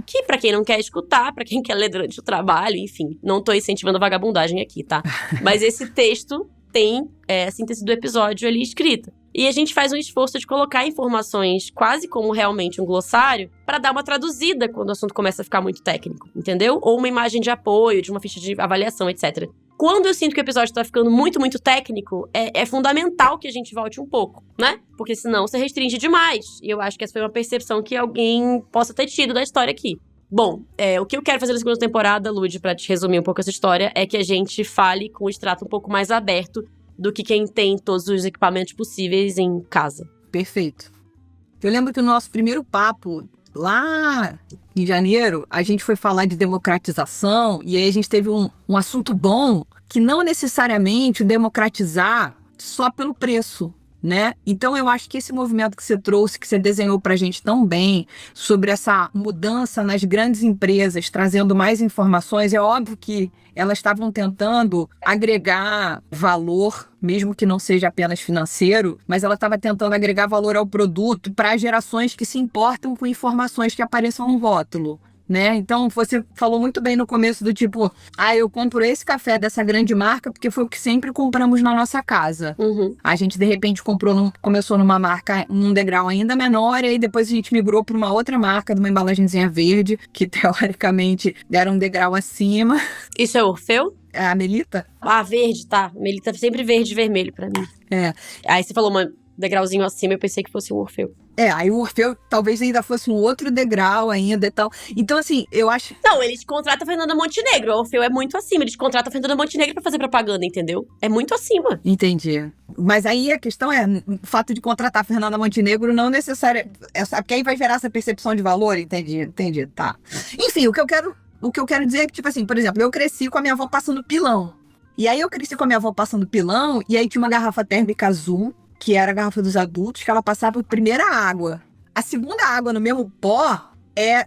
Que pra quem não quer escutar, pra quem quer ler durante o trabalho, enfim, não tô incentivando a vagabundagem aqui, tá? Mas esse texto tem a síntese do episódio ali escrita. E a gente faz um esforço de colocar informações quase como realmente um glossário para dar uma traduzida quando o assunto começa a ficar muito técnico, entendeu? Ou uma imagem de apoio, de uma ficha de avaliação, etc. quando eu sinto que o episódio tá ficando muito, muito técnico, é fundamental que a gente volte um pouco, né? Porque senão você restringe demais. E eu acho que essa foi uma percepção que alguém possa ter tido da história aqui. Bom, o que eu quero fazer na segunda temporada, Lud, pra te resumir um pouco essa história, é que a gente fale com o extrato um pouco mais aberto do que quem tem todos os equipamentos possíveis em casa. Perfeito. Eu lembro que o nosso primeiro papo, lá em janeiro, a gente foi falar de democratização e aí a gente teve um assunto bom que não necessariamente democratizar só pelo preço, né? Então eu acho que esse movimento que você trouxe, que você desenhou pra gente tão bem, sobre essa mudança nas grandes empresas, trazendo mais informações, é óbvio que elas estavam tentando agregar valor, mesmo que não seja apenas financeiro, mas ela estava tentando agregar valor ao produto para gerações que se importam com informações que apareçam no rótulo, né? Então, você falou muito bem no começo do tipo, eu compro esse café dessa grande marca porque foi o que sempre compramos na nossa casa. Uhum. A gente, de repente, começou numa marca, num degrau ainda menor, e aí depois a gente migrou para uma outra marca, de uma embalagenzinha verde, que teoricamente era um degrau acima. Isso é Orfeu? É a Melita? Verde, tá. Melita é sempre verde e vermelho pra mim. Aí você falou um degrauzinho acima, eu pensei que fosse um Orfeu. Aí o Orfeu talvez ainda fosse um outro degrau ainda e tal. Então, assim, eu acho... Não, eles contratam a Fernanda Montenegro. O Orfeu é muito acima. Eles contratam a Fernanda Montenegro pra fazer propaganda, entendeu? É muito acima. Entendi. Mas aí a questão é, o fato de contratar a Fernanda Montenegro não necessariamente... Porque aí vai gerar essa percepção de valor, entendi, tá. Enfim, o que eu quero dizer é que, tipo assim, por exemplo, eu cresci com a minha avó passando pilão. E aí eu cresci com a minha avó passando pilão, e aí tinha uma garrafa térmica azul, que era a garrafa dos adultos, que ela passava a primeira água. A segunda água no mesmo pó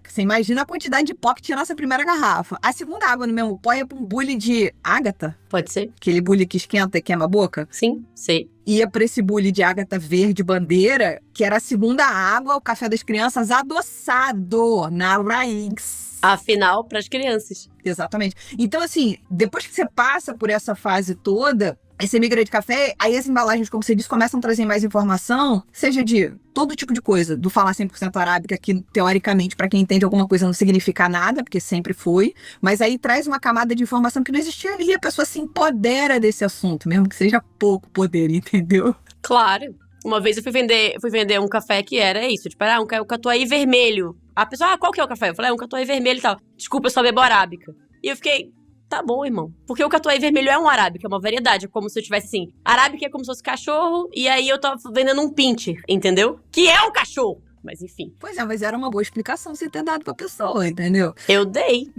você imagina a quantidade de pó que tinha nessa primeira garrafa. A segunda água no mesmo pó ia pra um bule de ágata. Pode ser. Aquele bule que esquenta e queima a boca. Sim, sei. Ia pra esse bule de ágata verde bandeira, que era a segunda água, o café das crianças adoçado na raiz. Afinal, pras crianças. Exatamente. Então, assim, depois que você passa por essa fase toda, aí você migra de café, aí as embalagens, como você disse, começam a trazer mais informação, seja de todo tipo de coisa, do falar 100% arábica, que teoricamente, para quem entende alguma coisa, não significa nada, porque sempre foi, mas aí traz uma camada de informação que não existia ali, a pessoa se empodera desse assunto, mesmo que seja pouco poder, entendeu? Claro. Uma vez eu fui vender um café que era isso, tipo, um catuai vermelho. A pessoa, qual que é o café? Eu falei, um catuai vermelho e tal. Desculpa, eu só bebo arábica. E eu fiquei, tá bom, irmão. Porque o catuai vermelho é um arábica, é uma variedade. É como se eu tivesse assim, arábica é como se fosse cachorro, e aí eu tô vendendo um pincher, entendeu? Que é um cachorro. Mas enfim. Pois é, mas era uma boa explicação você ter dado pra pessoa, entendeu? Eu dei.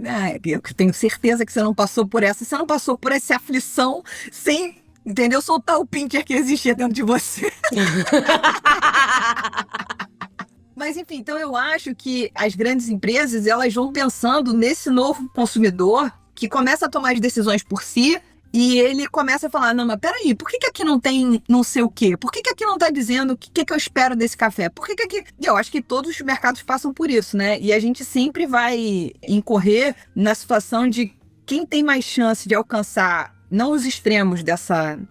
Eu tenho certeza que você não passou por essa. Você não passou por essa aflição sem, entendeu? Soltar o pincher que existia dentro de você. Mas, enfim, então eu acho que as grandes empresas, elas vão pensando nesse novo consumidor que começa a tomar as decisões por si e ele começa a falar, não, mas peraí, por que aqui não tem não sei o quê? Por que aqui não tá dizendo o que eu espero desse café? Por que aqui... E eu acho que todos os mercados passam por isso, né? E a gente sempre vai incorrer na situação de quem tem mais chance de alcançar, não os extremos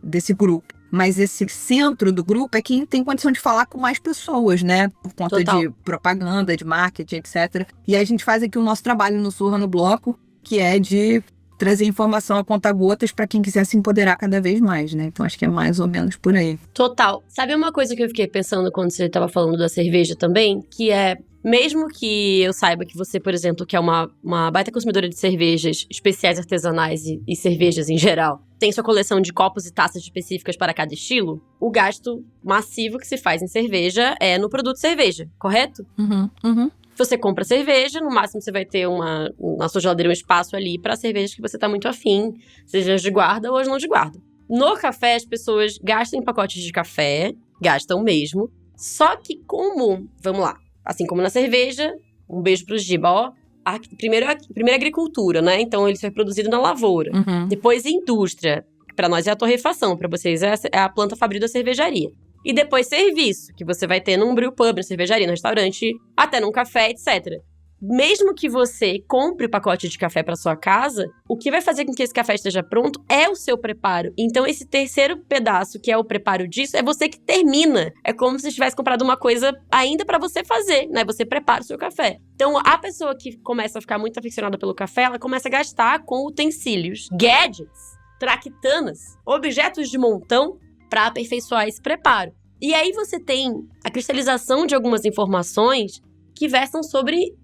desse grupo, mas esse centro do grupo é quem tem condição de falar com mais pessoas, né? Por conta Total. de propaganda, de marketing, etc. E aí a gente faz aqui o nosso trabalho no Surra no Bloco, que é de trazer informação a conta-gotas para quem quiser se empoderar cada vez mais, né? Então acho que é mais ou menos por aí. Total. Sabe uma coisa que eu fiquei pensando quando você tava falando da cerveja também? Que é, mesmo que eu saiba que você, por exemplo, que é uma baita consumidora de cervejas especiais artesanais e cervejas em geral, tem sua coleção de copos e taças específicas para cada estilo, o gasto massivo que se faz em cerveja é no produto cerveja, correto? Uhum. Você compra cerveja, no máximo você vai ter na sua geladeira um espaço ali para cervejas que você tá muito afim, seja as de guarda ou as não de guarda. No café, as pessoas gastam em pacotes de café, gastam mesmo, só que vamos lá, assim como na cerveja, um beijo pros Giba, ó, primeiro agricultura, né? Então ele foi produzido na lavoura. Uhum. Depois indústria, que pra nós é a torrefação, pra vocês é a planta fabril da cervejaria. E depois serviço, que você vai ter num brewpub, na cervejaria, no restaurante, até num café, etc. Mesmo que você compre o pacote de café para sua casa, o que vai fazer com que esse café esteja pronto é o seu preparo. Então, esse terceiro pedaço, que é o preparo disso, é você que termina. É como se você tivesse comprado uma coisa ainda para você fazer, né? Você prepara o seu café. Então, a pessoa que começa a ficar muito aficionada pelo café, ela começa a gastar com utensílios, gadgets, traquitanas, objetos de montão, para aperfeiçoar esse preparo. E aí você tem a cristalização de algumas informações que versam sobre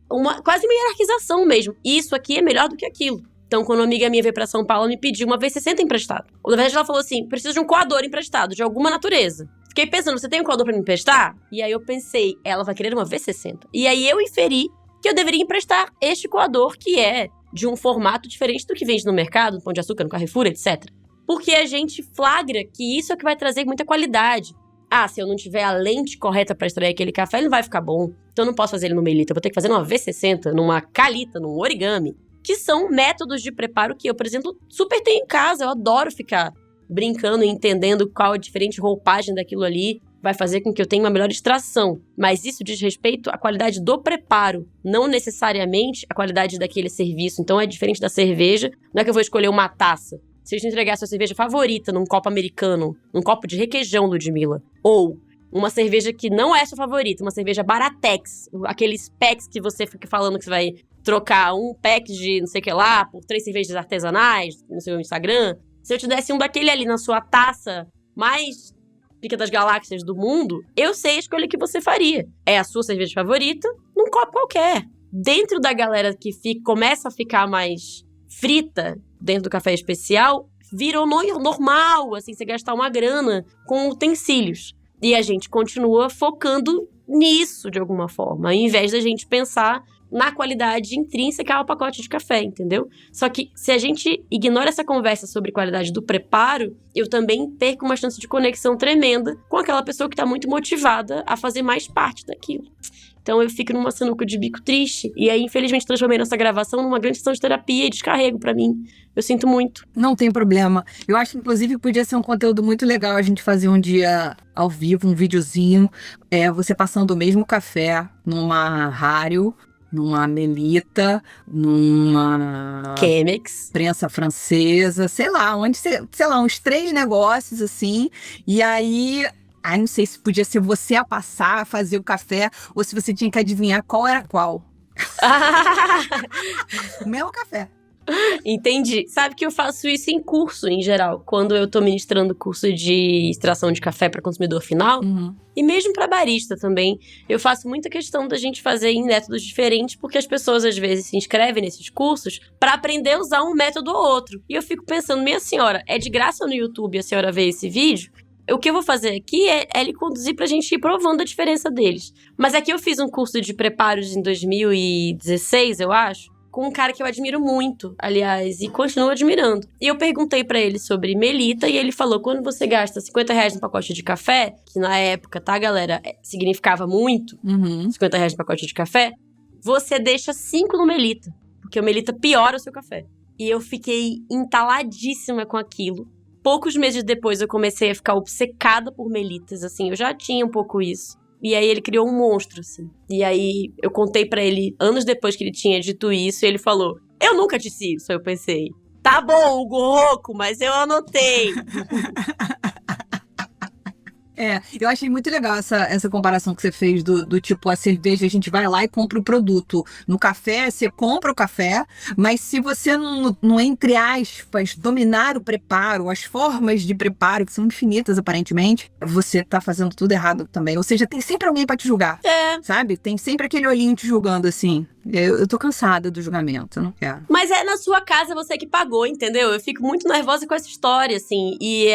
quase uma hierarquização mesmo. Isso aqui é melhor do que aquilo. Então, quando uma amiga minha veio pra São Paulo, ela me pediu uma V60 emprestado. Na verdade, ela falou assim, preciso de um coador emprestado, de alguma natureza. Fiquei pensando, você tem um coador pra me emprestar? E aí eu pensei, ela vai querer uma V60. E aí eu inferi que eu deveria emprestar este coador, que é de um formato diferente do que vende no mercado, no Pão de Açúcar, no Carrefour, etc. Porque a gente flagra que isso é o que vai trazer muita qualidade. Ah, se eu não tiver a lente correta pra extrair aquele café, ele não vai ficar bom. Então eu não posso fazer ele no Melita, eu vou ter que fazer numa V60, numa Calita, num origami. Que são métodos de preparo que eu, por exemplo, super tenho em casa. Eu adoro ficar brincando e entendendo qual a diferente roupagem daquilo ali vai fazer com que eu tenha uma melhor extração. Mas isso diz respeito à qualidade do preparo, não necessariamente à qualidade daquele serviço. Então é diferente da cerveja. Não é que eu vou escolher uma taça. Se eu te entregar a sua cerveja favorita num copo americano, num copo de requeijão, Ludmilla, ou uma cerveja que não é sua favorita, uma cerveja Baratex, aqueles packs que você fica falando que você vai trocar um pack de não sei o que lá por 3 cervejas artesanais no seu Instagram. Se eu te desse um daquele ali na sua taça mais pica das galáxias do mundo, eu sei a escolha que você faria. É a sua cerveja favorita num copo qualquer. Dentro da galera que começa a ficar mais frita dentro do café especial, virou normal, assim, você gastar uma grana com utensílios. E a gente continua focando nisso, de alguma forma, ao invés da gente pensar na qualidade intrínseca ao pacote de café, entendeu? Só que se a gente ignora essa conversa sobre qualidade do preparo, eu também perco uma chance de conexão tremenda com aquela pessoa que está muito motivada a fazer mais parte daquilo. Então eu fico numa sinuca de bico triste. E aí, infelizmente, transformei nossa gravação numa grande sessão de terapia e descarrego pra mim. Eu sinto muito. Não tem problema. Eu acho, inclusive, que podia ser um conteúdo muito legal a gente fazer um dia ao vivo, um videozinho. Você passando o mesmo café numa Hario, numa Melita, numa Chemex, prensa francesa, sei lá, uns 3 negócios assim. E aí... não sei se podia ser você a passar, a fazer o café, ou se você tinha que adivinhar qual era qual. O mesmo café. Entendi. Sabe que eu faço isso em curso, em geral. Quando eu tô ministrando curso de extração de café para consumidor final. Uhum. E mesmo para barista também. Eu faço muita questão da gente fazer em métodos diferentes, porque as pessoas às vezes se inscrevem nesses cursos para aprender a usar um método ou outro. E eu fico pensando, minha senhora, é de graça no YouTube a senhora ver esse vídeo? O que eu vou fazer aqui é lhe conduzir pra gente ir provando a diferença deles. Mas aqui eu fiz um curso de preparos em 2016, eu acho, com um cara que eu admiro muito, aliás, e continuo admirando. E eu perguntei pra ele sobre Melita, e ele falou, quando você gasta R$50 no pacote de café, que na época, tá, galera, significava muito, R$50 no pacote de café, você deixa 5 no Melita, porque o Melita piora o seu café. E eu fiquei entaladíssima com aquilo. Poucos meses depois eu comecei a ficar obcecada por Melitas, assim, eu já tinha um pouco isso. E aí ele criou um monstro, assim. E aí eu contei pra ele, anos depois que ele tinha dito isso, e ele falou, eu nunca disse isso, eu pensei. Tá bom, Hugo Rocco, mas eu anotei. Eu achei muito legal essa comparação que você fez do tipo, a cerveja, a gente vai lá e compra o produto. No café, você compra o café, mas se você não, entre aspas, dominar o preparo, as formas de preparo, que são infinitas aparentemente, você tá fazendo tudo errado também. Ou seja, tem sempre alguém pra te julgar, sabe? Tem sempre aquele olhinho te julgando, assim. Eu tô cansada do julgamento, eu não quero. Mas é na sua casa você que pagou, entendeu? Eu fico muito nervosa com essa história, assim. E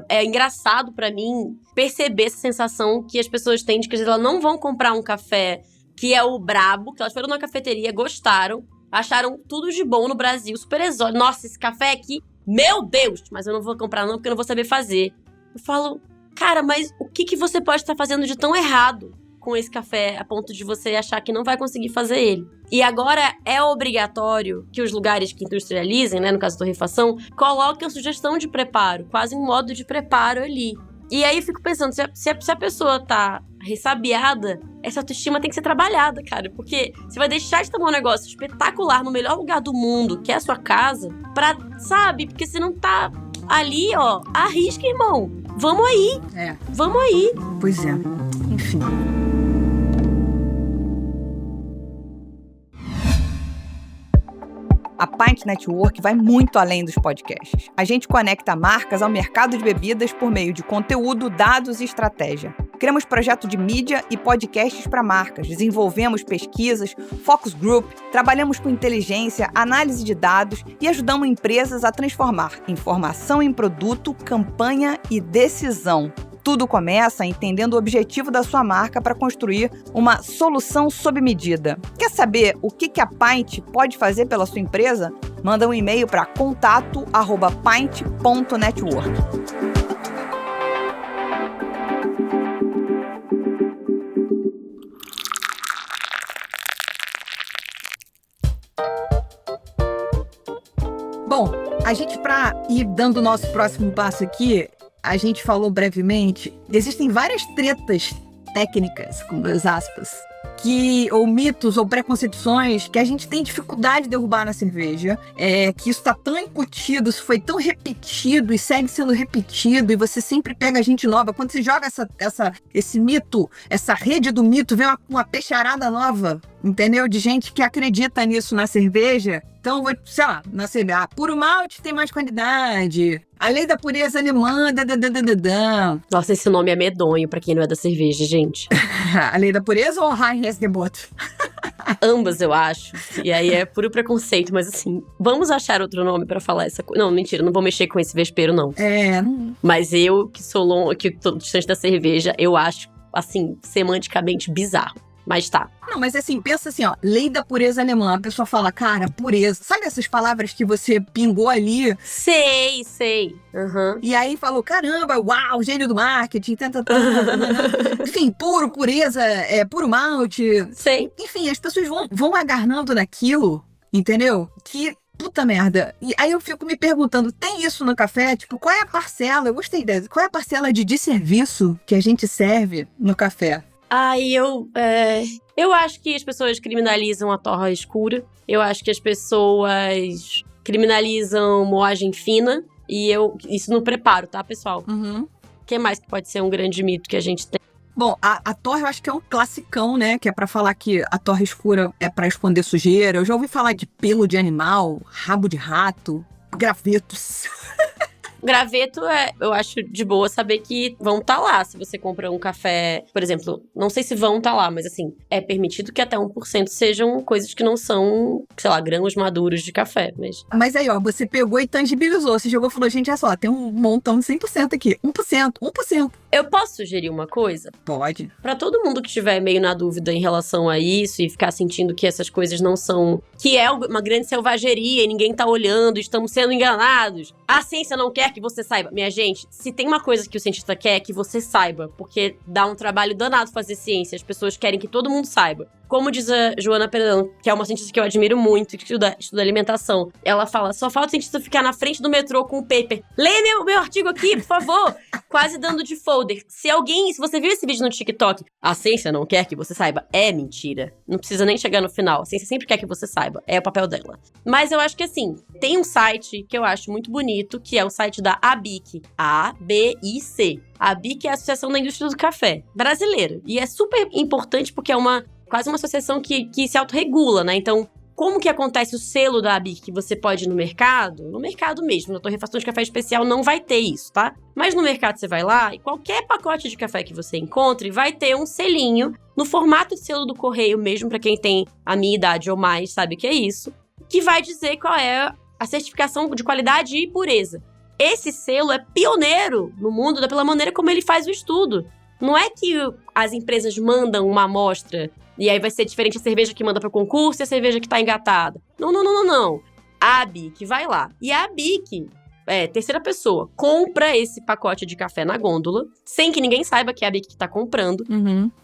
é engraçado pra mim perceber essa sensação que as pessoas têm de que elas não vão comprar um café que é o brabo, que elas foram numa cafeteria, gostaram, acharam tudo de bom no Brasil, super exótico. Nossa, esse café aqui, meu Deus! Mas eu não vou comprar não, porque eu não vou saber fazer. Eu falo, cara, mas o que você pode estar fazendo de tão errado com esse café a ponto de você achar que não vai conseguir fazer ele? E agora é obrigatório que os lugares que industrializem, né, no caso da torrefação, coloquem a sugestão de preparo, quase um modo de preparo ali. E aí eu fico pensando, se a pessoa tá ressabiada, essa autoestima tem que ser trabalhada, cara. Porque você vai deixar de tomar um negócio espetacular no melhor lugar do mundo, que é a sua casa, pra, sabe? Porque você não tá ali, ó, arrisca, irmão. Vamos aí. Vamos aí. Pois é. Enfim. A Pint Network vai muito além dos podcasts. A gente conecta marcas ao mercado de bebidas por meio de conteúdo, dados e estratégia. Criamos projeto de mídia e podcasts para marcas, desenvolvemos pesquisas, focus group, trabalhamos com inteligência, análise de dados e ajudamos empresas a transformar informação em produto, campanha e decisão. Tudo começa entendendo o objetivo da sua marca para construir uma solução sob medida. Quer saber o que a Pint pode fazer pela sua empresa? Manda um e-mail para contato@pint.network. Bom, a gente, para ir dando o nosso próximo passo aqui, a gente falou brevemente, existem várias tretas técnicas, com 2 aspas, ou mitos ou preconcepções que a gente tem dificuldade de derrubar na cerveja, que isso está tão incutido, isso foi tão repetido e segue sendo repetido, e você sempre pega gente nova. Quando você joga esse mito, essa rede do mito, vem uma peixarada nova, entendeu? De gente que acredita nisso na cerveja. Então, sei lá, na cerveja, puro malte tem mais qualidade, a lei da pureza alemã, Nossa, esse nome é medonho pra quem não é da cerveja, gente. A lei da pureza ou Reinheitsgebot? Ambas, eu acho. E aí é puro preconceito, mas assim, vamos achar outro nome pra falar essa coisa. Não, mentira, não vou mexer com esse vespeiro, não. Mas eu, que sou que tô distante da cerveja, eu acho, assim, semanticamente bizarro. Mas tá. Não, mas assim, pensa assim, ó, lei da pureza alemã. A pessoa fala, cara, pureza. Sabe essas palavras que você pingou ali? Sei. Uhum. E aí falou, caramba, uau, gênio do marketing. Enfim, pureza, puro malte. Sei. Enfim, as pessoas vão agarrando naquilo, entendeu? Que... Puta merda. E aí eu fico me perguntando, tem isso no café? Tipo, qual é a parcela? Eu gostei dessa. Qual é a parcela de serviço que a gente serve no café? Eu acho que as pessoas criminalizam a torra escura. Eu acho que as pessoas criminalizam moagem fina. E isso no preparo, tá, pessoal? Uhum. O que mais que pode ser um grande mito que a gente tem? Bom, a torra eu acho que é um classicão, né? Que é pra falar que a torra escura é pra esconder sujeira. Eu já ouvi falar de pelo de animal, rabo de rato, gravetos. Graveto eu acho de boa saber que vão estar lá. Se você compra um café, por exemplo, não sei se vão estar lá, mas assim, é permitido que até 1% sejam coisas que não são, sei lá, grãos maduros de café. Mas aí, ó, você pegou e tangibilizou. Você jogou e falou, gente, olha só, tem um montão de 100% aqui. 1%. Eu posso sugerir uma coisa? Pode. Pra todo mundo que estiver meio na dúvida em relação a isso e ficar sentindo que essas coisas não são... que é uma grande selvageria e ninguém tá olhando, estamos sendo enganados. A ciência não quer que você saiba. Minha gente, se tem uma coisa que o cientista quer, é que você saiba. Porque dá um trabalho danado fazer ciência. As pessoas querem que todo mundo saiba. Como diz a Joana Pereira, que é uma cientista que eu admiro muito, que estuda alimentação. Ela fala, só falta o cientista ficar na frente do metrô com o paper. Leia meu artigo aqui, por favor. Quase dando de folder. Se você viu esse vídeo no TikTok, a ciência não quer que você saiba. É mentira. Não precisa nem chegar no final. A ciência sempre quer que você saiba. É o papel dela. Mas eu acho que assim, tem um site que eu acho muito bonito, que é o site da ABIC. A-B-I-C. A ABIC é a Associação da Indústria do Café brasileira. E é super importante porque é quase uma associação que se autorregula, né? Então, como que acontece o selo da ABIC que você pode ir no mercado? No mercado mesmo, na torrefação de café especial não vai ter isso, tá? Mas no mercado você vai lá e qualquer pacote de café que você encontre vai ter um selinho no formato de selo do correio mesmo, pra quem tem a minha idade ou mais, sabe o que é isso, que vai dizer qual é a certificação de qualidade e pureza. Esse selo é pioneiro no mundo pela maneira como ele faz o estudo. Não é que as empresas mandam uma amostra e aí vai ser diferente a cerveja que manda para o concurso e a cerveja que tá engatada. Não. A ABIC vai lá. E a ABIC, terceira pessoa, compra esse pacote de café na gôndola, sem que ninguém saiba que é a ABIC que tá comprando,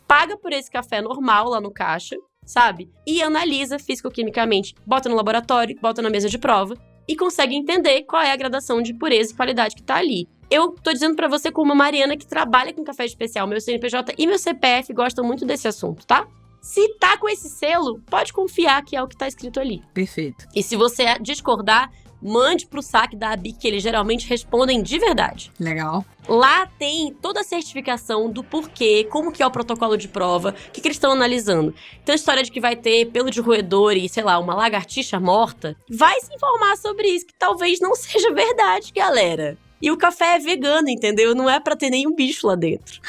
paga por esse café normal lá no caixa, sabe? E analisa fisicoquimicamente, bota no laboratório, bota na mesa de prova e consegue entender qual é a gradação de pureza e qualidade que tá ali. Eu tô dizendo pra você como uma Mariana que trabalha com café especial, meu CNPJ e meu CPF gostam muito desse assunto, tá? Se tá com esse selo, pode confiar que é o que tá escrito ali. Perfeito. E se você discordar, mande pro saque da ABIC, que eles geralmente respondem de verdade. Legal. Lá tem toda a certificação do porquê, como que é o protocolo de prova, o que eles estão analisando. Então a história de que vai ter pelo de roedor e, sei lá, uma lagartixa morta, vai se informar sobre isso, que talvez não seja verdade, galera. E o café é vegano, entendeu? Não é pra ter nenhum bicho lá dentro.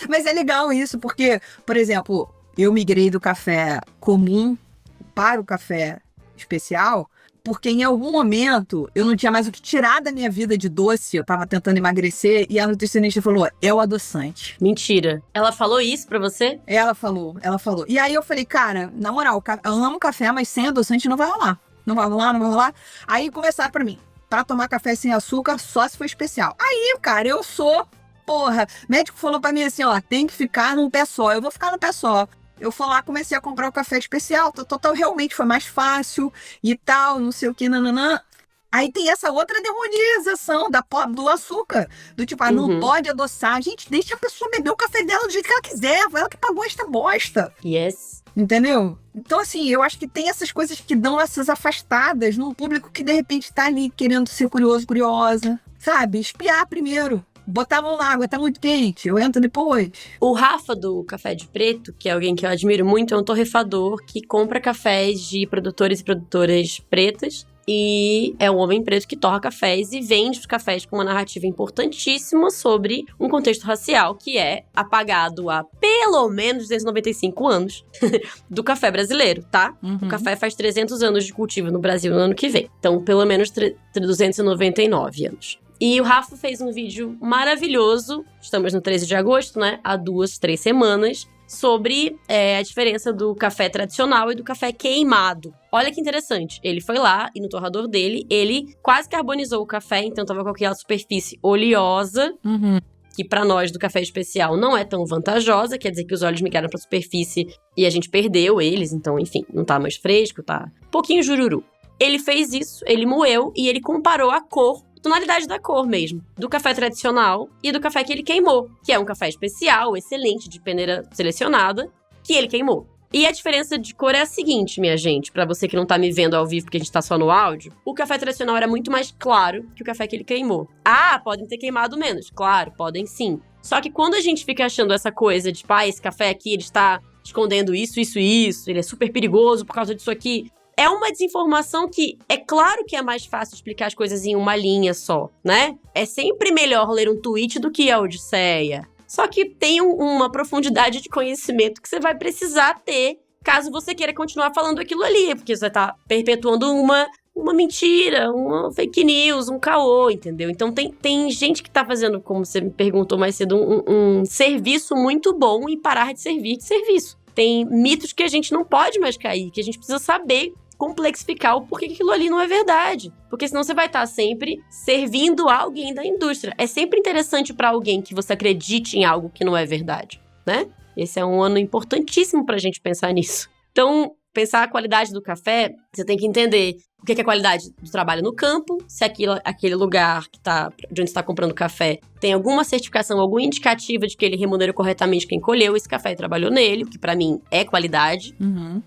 Mas é legal isso, porque, por exemplo, eu migrei do café comum para o café especial, porque em algum momento eu não tinha mais o que tirar da minha vida de doce, eu tava tentando emagrecer, e a nutricionista falou, é o adoçante. Mentira. Ela falou isso pra você? Ela falou. E aí eu falei, cara, na moral, eu amo café, mas sem adoçante não vai rolar. Não vai rolar. Aí começaram pra mim, pra tomar café sem açúcar, só se for especial. Aí, cara, eu sou, médico falou pra mim assim, ó, tem que ficar num pé só, eu vou ficar no pé só. Eu fui lá, comecei a comprar o café especial, total, realmente foi mais fácil e tal, não sei o que, nananã. Aí tem essa outra demonização do açúcar, do tipo, não pode adoçar. Gente, deixa a pessoa beber o café dela do jeito que ela quiser, foi ela que pagou esta bosta. Yes. Entendeu? Então, assim, eu acho que tem essas coisas que dão essas afastadas no público que, de repente, tá ali querendo ser curioso, curiosa, sabe? Espiar primeiro. Botar a mão na água, tá muito quente, eu entro depois. O Rafa do Café de Preto, que é alguém que eu admiro muito, é um torrefador que compra cafés de produtores e produtoras pretas. E é um homem preto que torra cafés e vende os cafés com uma narrativa importantíssima sobre um contexto racial que é apagado há pelo menos 295 anos do café brasileiro, tá? O café faz 300 anos de cultivo no Brasil no ano que vem. Então, pelo menos 299 anos. E o Rafa fez um vídeo maravilhoso, estamos no 13 de agosto, né? Há 2-3 semanas, sobre a diferença do café tradicional e do café queimado. Olha que interessante, ele foi lá e no torrador dele, ele quase carbonizou o café, então tava com aquela superfície oleosa, que pra nós do café especial não é tão vantajosa, quer dizer que os óleos migraram pra superfície e a gente perdeu eles, então enfim, não tá mais fresco, tá um pouquinho jururu. Ele fez isso, ele moeu e ele comparou a cor, tonalidade da cor mesmo, do café tradicional e do café que ele queimou, que é um café especial, excelente, de peneira selecionada, que ele queimou. E a diferença de cor é a seguinte, minha gente, pra você que não tá me vendo ao vivo porque a gente tá só no áudio, o café tradicional era muito mais claro que o café que ele queimou. Ah, podem ter queimado menos. Claro, podem sim. Só que quando a gente fica achando essa coisa de, esse café aqui, ele está escondendo isso, ele é super perigoso por causa disso aqui, é uma desinformação que, é claro que é mais fácil explicar as coisas em uma linha só, né? É sempre melhor ler um tweet do que a Odisseia. Só que tem uma profundidade de conhecimento que você vai precisar ter caso você queira continuar falando aquilo ali, porque você vai estar perpetuando uma mentira, uma fake news, um caô, entendeu? Então tem gente que tá fazendo, como você me perguntou mais cedo, um serviço muito bom e parar de servir de serviço. Tem mitos que a gente não pode mais cair, que a gente precisa saber complexificar o porquê que aquilo ali não é verdade. Porque senão você vai estar sempre servindo a alguém da indústria. É sempre interessante para alguém que você acredite em algo que não é verdade, né? Esse é um ano importantíssimo pra gente pensar nisso. Então, pensar a qualidade do café, você tem que entender o que é a qualidade do trabalho no campo, se aquele lugar de onde você está comprando café tem alguma certificação, alguma indicativa de que ele remunerou corretamente quem colheu esse café e trabalhou nele, o que pra mim é qualidade.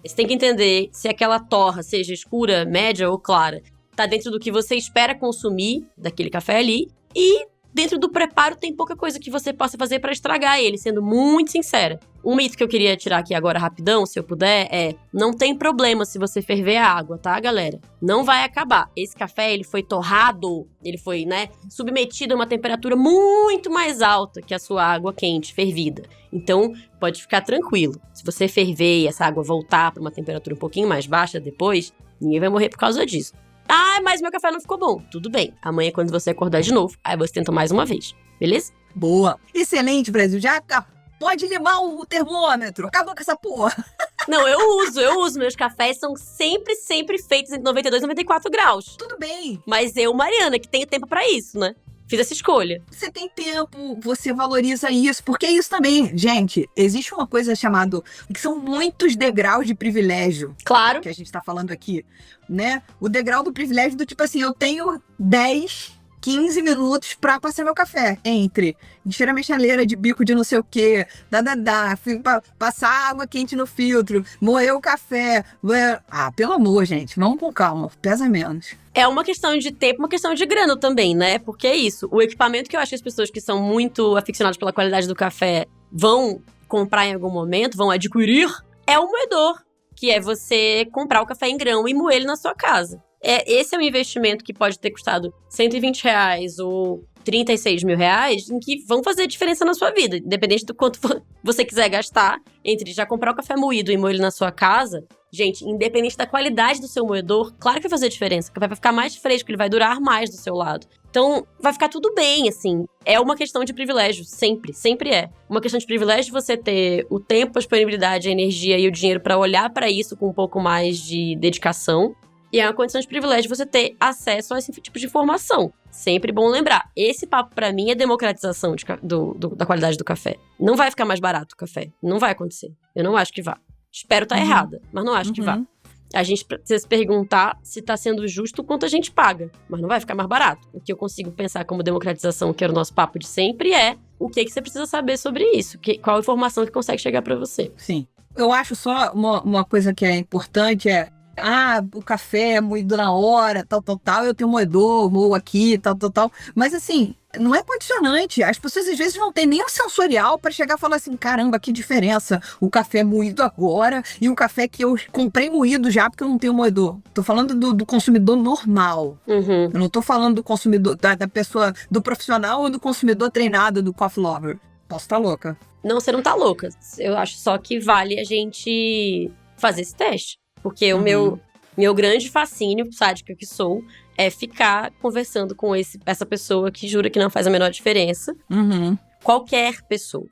Você tem que entender se aquela torra, seja escura, média ou clara, tá dentro do que você espera consumir daquele café ali. E dentro do preparo tem pouca coisa que você possa fazer pra estragar ele, sendo muito sincera. Um mito que eu queria tirar aqui agora rapidão, se eu puder, é: não tem problema se você ferver a água, tá, galera? Não vai acabar. Esse café, ele foi torrado, ele foi, submetido a uma temperatura muito mais alta que a sua água quente, fervida. Então, pode ficar tranquilo. Se você ferver e essa água voltar pra uma temperatura um pouquinho mais baixa depois, ninguém vai morrer por causa disso. Ah, mas meu café não ficou bom. Tudo bem. Amanhã, quando você acordar de novo, aí você tenta mais uma vez. Beleza? Boa. Excelente, Brasil. Já pode limar o termômetro. Acabou com essa porra. Não, eu uso. Meus cafés são sempre feitos entre 92 e 94 graus. Tudo bem. Mas eu, Mariana, que tenho tempo pra isso, né? Fiz essa escolha. Você tem tempo, você valoriza isso, porque é isso também. Gente, existe uma coisa chamada, que são muitos degraus de privilégio. Claro. Que a gente tá falando aqui, né? O degrau do privilégio do tipo assim, eu tenho 10 15 minutos pra passar meu café. Entre encher a minha chaleira de bico de não sei o quê, passar água quente no filtro, moer o café. Pelo amor, gente, vamos com calma, pesa menos. É uma questão de tempo, uma questão de grana também, né? Porque é isso. O equipamento que eu acho que as pessoas que são muito aficionadas pela qualidade do café vão comprar em algum momento, vão adquirir, é o moedor, que é você comprar o café em grão e moer ele na sua casa. Esse é um investimento que pode ter custado R$120 ou R$36.000, em que vão fazer diferença na sua vida, independente do quanto você quiser gastar entre já comprar o café moído e moer ele na sua casa. Gente, independente da qualidade do seu moedor, claro que vai fazer diferença, que vai ficar mais fresco, ele vai durar mais do seu lado. Então, vai ficar tudo bem, assim. É uma questão de privilégio, sempre é. Uma questão de privilégio você ter o tempo, a disponibilidade, a energia e o dinheiro pra olhar pra isso com um pouco mais de dedicação. E é uma condição de privilégio você ter acesso a esse tipo de informação. Sempre bom lembrar. Esse papo, pra mim, é democratização da qualidade do café. Não vai ficar mais barato o café. Não vai acontecer. Eu não acho que vá. Espero estar errada, mas não acho que vá. A gente precisa se perguntar se tá sendo justo o quanto a gente paga. Mas não vai ficar mais barato. O que eu consigo pensar como democratização, que era o nosso papo de sempre, é o que você precisa saber sobre isso. Qual a informação que consegue chegar pra você. Sim. Eu acho só uma coisa que é importante o café é moído na hora, tal, eu tenho moedor, moo aqui, tal. Mas assim, não é condicionante. As pessoas às vezes não têm nem o sensorial para chegar e falar assim, caramba, que diferença. O café é moído agora e o café que eu comprei moído já porque eu não tenho moedor. Tô falando do consumidor normal. Uhum. Eu não tô falando do consumidor, da pessoa, do profissional ou do consumidor treinado, do coffee lover. Posso estar louca. Não, você não tá louca. Eu acho só que vale a gente fazer esse teste. Porque o meu grande fascínio, sádica que sou, é ficar conversando com essa pessoa que jura que não faz a menor diferença. Qualquer pessoa.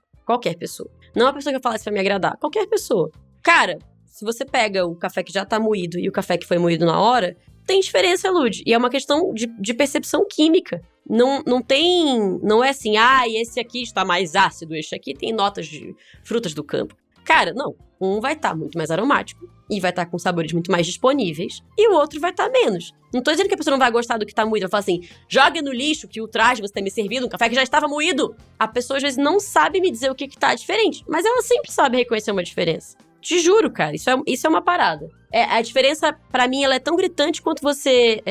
Não é uma pessoa que fala isso pra me agradar. Qualquer pessoa. Cara, se você pega o café que já tá moído e o café que foi moído na hora, tem diferença, Lud. E é uma questão de percepção química. Não é assim, esse aqui está mais ácido, esse aqui tem notas de frutas do campo. Cara, não. Um vai estar muito mais aromático e vai estar com sabores muito mais disponíveis, e o outro vai estar menos. Não tô dizendo que a pessoa não vai gostar do que tá moído. Eu falo assim, jogue no lixo que ultraje você ter me servido um café que já estava moído. A pessoa às vezes não sabe me dizer o que tá diferente, mas ela sempre sabe reconhecer uma diferença. Te juro, cara, isso é uma parada. A diferença, pra mim, ela é tão gritante quanto você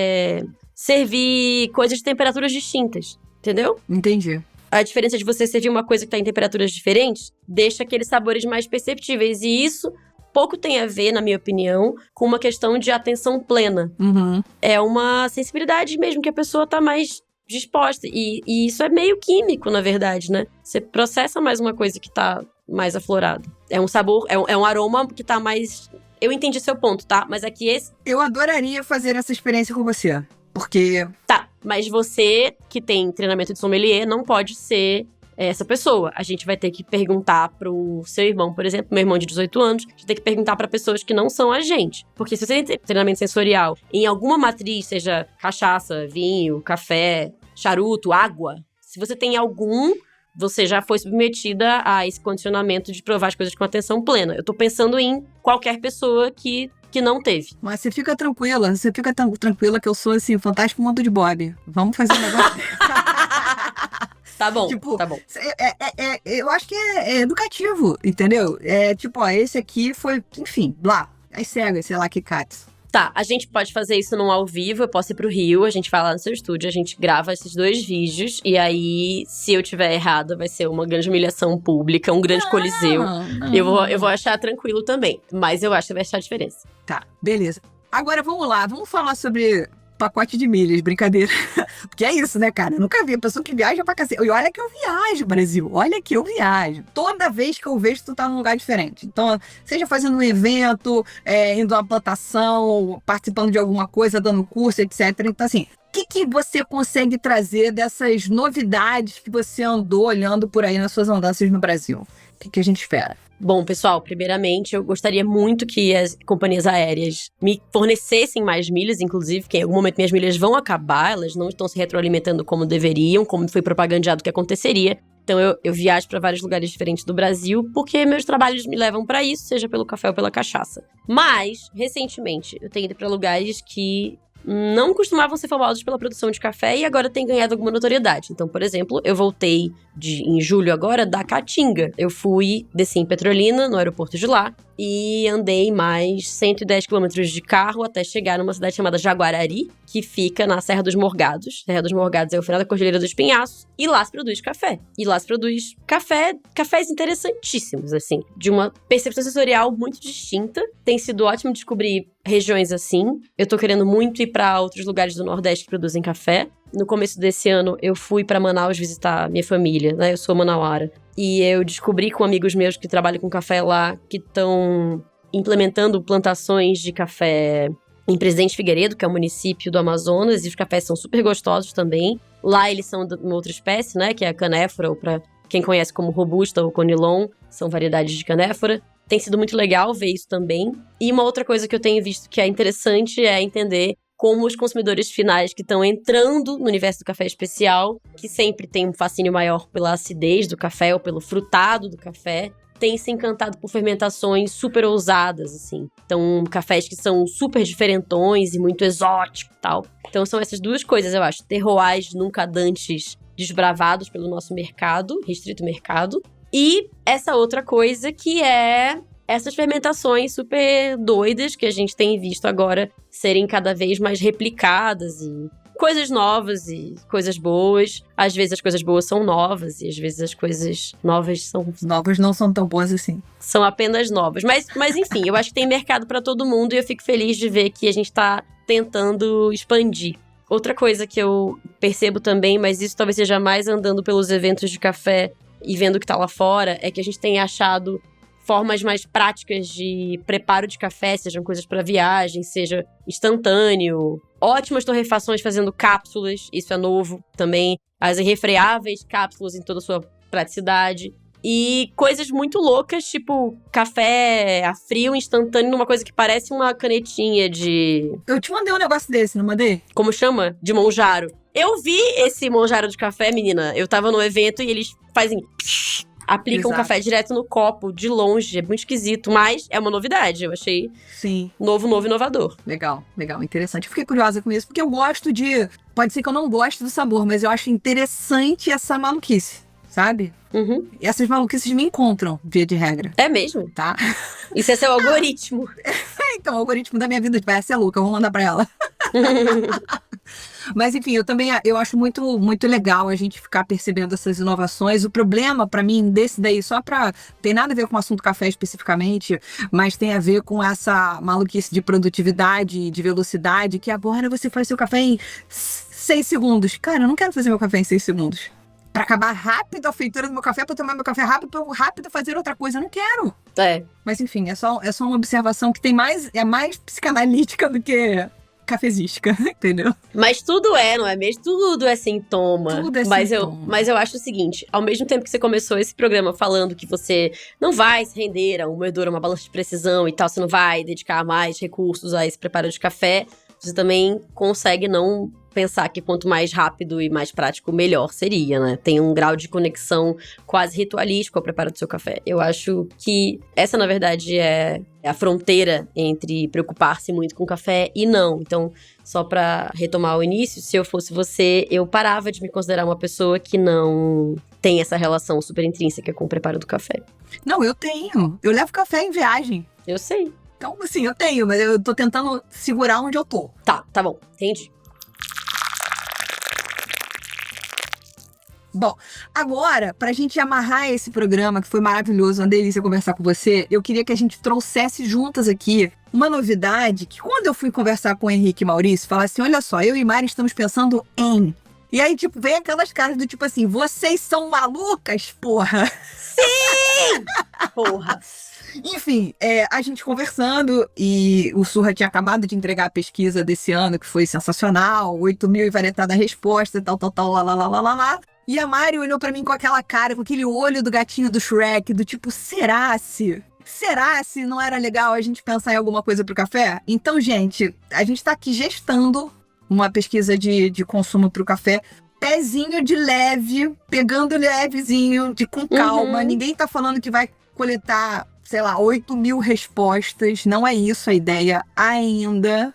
servir coisas de temperaturas distintas, entendeu? Entendi. A diferença de você servir uma coisa que tá em temperaturas diferentes deixa aqueles sabores mais perceptíveis. E isso pouco tem a ver, na minha opinião, com uma questão de atenção plena. É uma sensibilidade mesmo que a pessoa tá mais disposta. E isso é meio químico, na verdade, né? Você processa mais uma coisa que tá mais aflorada. É um sabor, é um aroma que tá mais... Eu entendi seu ponto, tá? Mas aqui esse... Eu adoraria fazer essa experiência com você. Porque... Tá, mas você que tem treinamento de sommelier não pode ser essa pessoa. A gente vai ter que perguntar pro seu irmão, por exemplo, meu irmão de 18 anos, a gente tem que perguntar pra pessoas que não são a gente. Porque se você tem treinamento sensorial em alguma matriz, seja cachaça, vinho, café, charuto, água, se você tem algum, você já foi submetida a esse condicionamento de provar as coisas com atenção plena. Eu tô pensando em qualquer pessoa que não teve. Mas você fica tranquila que eu sou, assim, fantástico mundo de Bob. Vamos fazer um negócio... Tá bom, tipo, tá bom. Eu acho que é educativo, entendeu? Esse aqui foi, enfim, lá, as cegas, sei lá que cates. Tá, a gente pode fazer isso num ao vivo, eu posso ir pro Rio, a gente vai lá no seu estúdio, a gente grava esses 2 vídeos, e aí, se eu tiver errada, vai ser uma grande humilhação pública, um grande coliseu. Eu vou achar tranquilo também, mas eu acho que vai achar a diferença. Tá, beleza. Agora, vamos lá, vamos falar sobre pacote de milhas, brincadeira. Porque é isso, né, cara? Eu nunca vi a pessoa que viaja pra cacete. E olha que eu viajo, Brasil. Olha que eu viajo. Toda vez que eu vejo, tu tá num lugar diferente. Então, seja fazendo um evento, indo a uma plantação, participando de alguma coisa, dando curso, etc. Então, assim, o que você consegue trazer dessas novidades que você andou olhando por aí nas suas andanças no Brasil? O que a gente espera? Bom, pessoal, primeiramente, eu gostaria muito que as companhias aéreas me fornecessem mais milhas, inclusive, que em algum momento minhas milhas vão acabar, elas não estão se retroalimentando como deveriam, como foi propagandeado que aconteceria. Então, eu viajo para vários lugares diferentes do Brasil, porque meus trabalhos me levam para isso, seja pelo café ou pela cachaça. Mas, recentemente, eu tenho ido para lugares que não costumavam ser famosos pela produção de café e agora têm ganhado alguma notoriedade. Então, por exemplo, eu voltei em julho agora da Caatinga. Eu desci em Petrolina, no aeroporto de lá, e andei mais 110 quilômetros de carro até chegar numa cidade chamada Jaguarari, que fica na Serra dos Morgados. Serra dos Morgados é o final da Cordilheira dos Pinhaços, e lá se produz café. E lá se produz cafés interessantíssimos, assim, de uma percepção sensorial muito distinta. Tem sido ótimo descobrir regiões assim. Eu tô querendo muito ir pra outros lugares do Nordeste que produzem café. No começo desse ano, eu fui pra Manaus visitar minha família, né? Eu sou manauara. E eu descobri com amigos meus que trabalham com café lá, que estão implementando plantações de café em Presidente Figueiredo, que é um município do Amazonas, e os cafés são super gostosos também. Lá eles são de uma outra espécie, né? Que é a canéfora, ou pra quem conhece como robusta ou conilon, são variedades de canéfora. Tem sido muito legal ver isso também. E uma outra coisa que eu tenho visto que é interessante é entender como os consumidores finais que estão entrando no universo do café especial, que sempre tem um fascínio maior pela acidez do café ou pelo frutado do café, têm se encantado por fermentações super ousadas, assim. Então, cafés que são super diferentões e muito exóticos e tal. Então, são essas duas coisas, eu acho. Terroirs nunca dantes desbravados pelo nosso mercado, restrito mercado. E essa outra coisa que é essas fermentações super doidas que a gente tem visto agora serem cada vez mais replicadas e coisas novas e coisas boas. Às vezes as coisas boas são novas e às vezes as coisas novas são... Novas não são tão boas assim. São apenas novas. Mas enfim, eu acho que tem mercado para todo mundo e eu fico feliz de ver que a gente tá tentando expandir. Outra coisa que eu percebo também, mas isso talvez seja mais andando pelos eventos de café e vendo o que tá lá fora, é que a gente tem achado formas mais práticas de preparo de café, sejam coisas para viagem, seja instantâneo. Ótimas torrefações fazendo cápsulas, isso é novo também. As irrefreáveis cápsulas em toda a sua praticidade. E coisas muito loucas, tipo café a frio instantâneo numa coisa que parece uma canetinha de... Eu te mandei um negócio desse, não mandei? Como chama? De Monjaro. Eu vi esse Monjaro de café, menina. Eu tava no evento e eles fazem... Aplicam café direto no copo, de longe. É muito esquisito, mas é uma novidade. Eu achei novo, inovador. Legal, interessante. Eu fiquei curiosa com isso, porque eu gosto de... Pode ser que eu não goste do sabor, mas eu acho interessante essa maluquice, sabe? Uhum. E essas maluquices me encontram, via de regra. É mesmo? Tá? Isso é seu algoritmo. Então, o algoritmo da minha vida vai ser louca, eu vou mandar pra ela. Mas, enfim, eu acho muito, muito legal a gente ficar percebendo essas inovações. O problema, pra mim, desse daí, tem nada a ver com o assunto café especificamente, mas tem a ver com essa maluquice de produtividade, de velocidade, que agora você faz seu café em 6 segundos. Cara, eu não quero fazer meu café em 6 segundos. Pra acabar rápido a feitura do meu café, pra tomar meu café rápido, pra eu rápido fazer outra coisa. Eu não quero. É. Mas, enfim, é só uma observação que é mais psicanalítica do que cafezística, entendeu? Mas tudo não é mesmo? Tudo é sintoma. Tudo é sintoma. Mas eu acho o seguinte, ao mesmo tempo que você começou esse programa falando que você não vai se render a um moedor, a uma balança de precisão e tal, você não vai dedicar mais recursos a esse preparo de café, você também consegue não pensar que quanto mais rápido e mais prático, melhor seria, né? Tem um grau de conexão quase ritualístico ao preparo do seu café. Eu acho que essa, na verdade, é a fronteira entre preocupar-se muito com café e não. Então, só pra retomar o início, se eu fosse você, eu parava de me considerar uma pessoa que não tem essa relação super intrínseca com o preparo do café. Não, eu tenho. Eu levo café em viagem. Eu sei. Então, assim, eu tenho, mas eu tô tentando segurar onde eu tô. Tá bom. Entendi. Bom, agora, pra gente amarrar esse programa, que foi maravilhoso, uma delícia conversar com você, eu queria que a gente trouxesse juntas aqui uma novidade que quando eu fui conversar com o Henrique e Maurício, falar assim, olha só, eu e Mari estamos pensando em... E aí, tipo, vem aquelas caras do tipo assim, vocês são malucas, porra? Sim! Porra! Enfim, a gente conversando e o Surra tinha acabado de entregar a pesquisa desse ano, que foi sensacional, 8.000 e varetada resposta, tal, lá. E a Mari olhou pra mim com aquela cara, com aquele olho do gatinho do Shrek, do tipo, será se não era legal a gente pensar em alguma coisa pro café? Então, gente, a gente tá aqui gestando uma pesquisa de consumo pro café, pezinho de leve, pegando levezinho, com calma. Ninguém tá falando que vai coletar sei lá, 8.000 respostas. Não é isso a ideia ainda.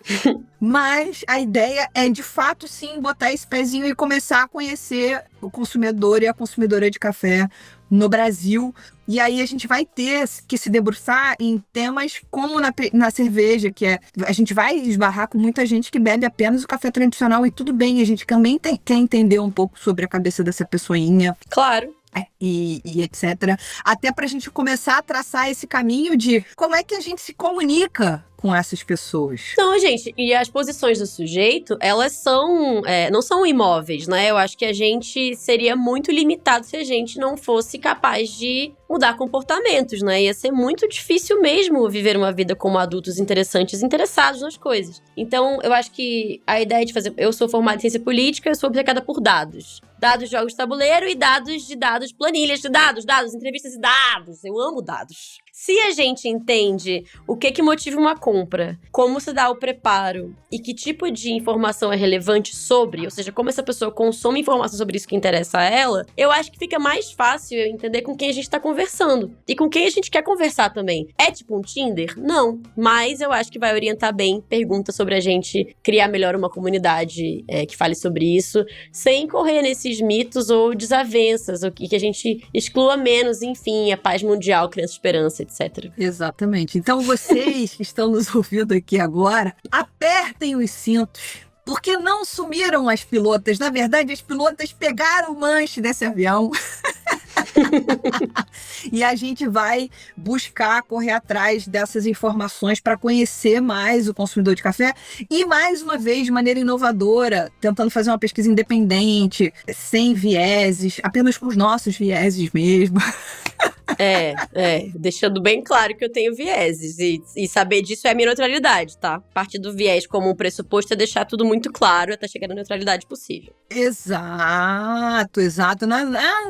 Mas a ideia é, de fato, sim, botar esse pezinho e começar a conhecer o consumidor e a consumidora de café no Brasil. E aí a gente vai ter que se debruçar em temas como na cerveja, que é... A gente vai esbarrar com muita gente que bebe apenas o café tradicional, e tudo bem, a gente também quer entender um pouco sobre a cabeça dessa pessoinha. Claro. E etc. Até pra gente começar a traçar esse caminho de como é que a gente se comunica com essas pessoas. Não, gente, e as posições do sujeito, elas são, não são imóveis, né? Eu acho que a gente seria muito limitado se a gente não fosse capaz de mudar comportamentos, né? Ia ser muito difícil mesmo viver uma vida como adultos interessantes, interessados nas coisas. Então, eu acho que a ideia de fazer... Eu sou formada em ciência política, eu sou obcecada por dados. Dados de jogos de tabuleiro e dados, planilhas de dados, entrevistas e dados. Eu amo dados. Se a gente entende o que motiva uma compra, como se dá o preparo e que tipo de informação é relevante sobre, ou seja, como essa pessoa consome informação sobre isso que interessa a ela, eu acho que fica mais fácil eu entender com quem a gente tá conversando. E com quem a gente quer conversar também. É tipo um Tinder? Não. Mas eu acho que vai orientar bem perguntas sobre a gente criar melhor uma comunidade que fale sobre isso, sem correr nesses mitos ou desavenças, ou que a gente exclua menos, enfim, a paz mundial, criança esperança, etc. Exatamente. Então vocês que estão nos ouvindo aqui agora, apertem os cintos, porque não sumiram as pilotas. Na verdade, as pilotas pegaram o manche desse avião. E a gente vai buscar, correr atrás dessas informações para conhecer mais o consumidor de café e, mais uma vez, de maneira inovadora, tentando fazer uma pesquisa independente, sem vieses, apenas com os nossos vieses mesmo. Deixando bem claro que eu tenho vieses, e saber disso é a minha neutralidade, tá? Partir do viés como um pressuposto é deixar tudo muito claro, até chegar na neutralidade possível. Exato.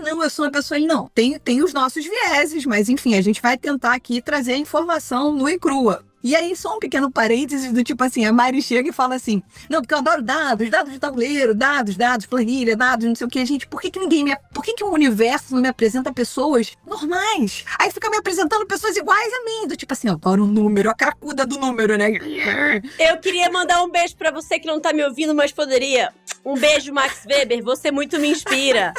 Não, eu sou uma pessoa... Não, tem os nossos vieses, mas enfim, a gente vai tentar aqui trazer a informação nua e crua. E aí, só um pequeno parênteses do tipo assim, a Mari chega e fala assim, não, porque eu adoro dados de tabuleiro, dados, planilha, dados, não sei o que, gente, por que que o universo não me apresenta pessoas normais? Aí fica me apresentando pessoas iguais a mim, do tipo assim, eu adoro o número, a cracuda do número, né? Eu queria mandar um beijo pra você que não tá me ouvindo, mas poderia. Um beijo, Max Weber, você muito me inspira.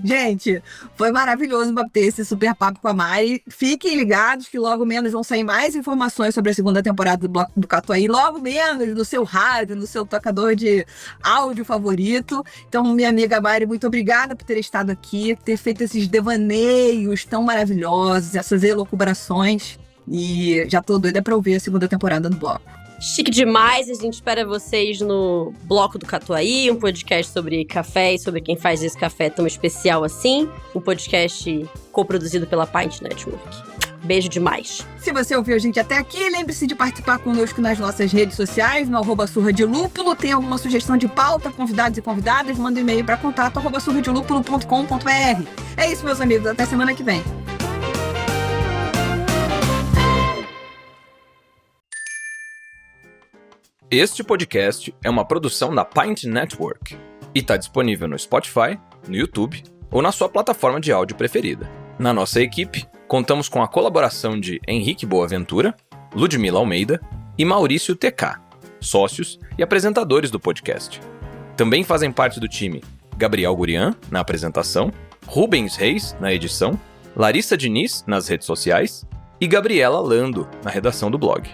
Gente, foi maravilhoso bater esse super papo com a Mari. Fiquem ligados que logo menos vão sair mais informações sobre a segunda temporada do Bloco do Catuai. Logo menos no seu rádio, no seu tocador de áudio favorito. Então, minha amiga Mari, muito obrigada por ter estado aqui, ter feito esses devaneios tão maravilhosos, essas elucubrações. E já tô doida pra ouvir a segunda temporada do Bloco. Chique demais, a gente espera vocês no Bloco do Catuai, um podcast sobre café e sobre quem faz esse café tão especial assim. Um podcast coproduzido pela Pint Network. Beijo demais. Se você ouviu a gente até aqui, lembre-se de participar conosco nas nossas redes sociais, no @surradilúpulo. Tem alguma sugestão de pauta, convidados e convidadas, manda um e-mail para contato@surradilúpulo.com.br. É isso, meus amigos, até semana que vem. Este podcast é uma produção da Pint Network e está disponível no Spotify, no YouTube ou na sua plataforma de áudio preferida. Na nossa equipe, contamos com a colaboração de Henrique Boaventura, Ludmila Almeida e Maurício TK, sócios e apresentadores do podcast. Também fazem parte do time Gabriel Gurian, na apresentação, Rubens Reis, na edição, Larissa Diniz, nas redes sociais e Gabriela Lando, na redação do blog.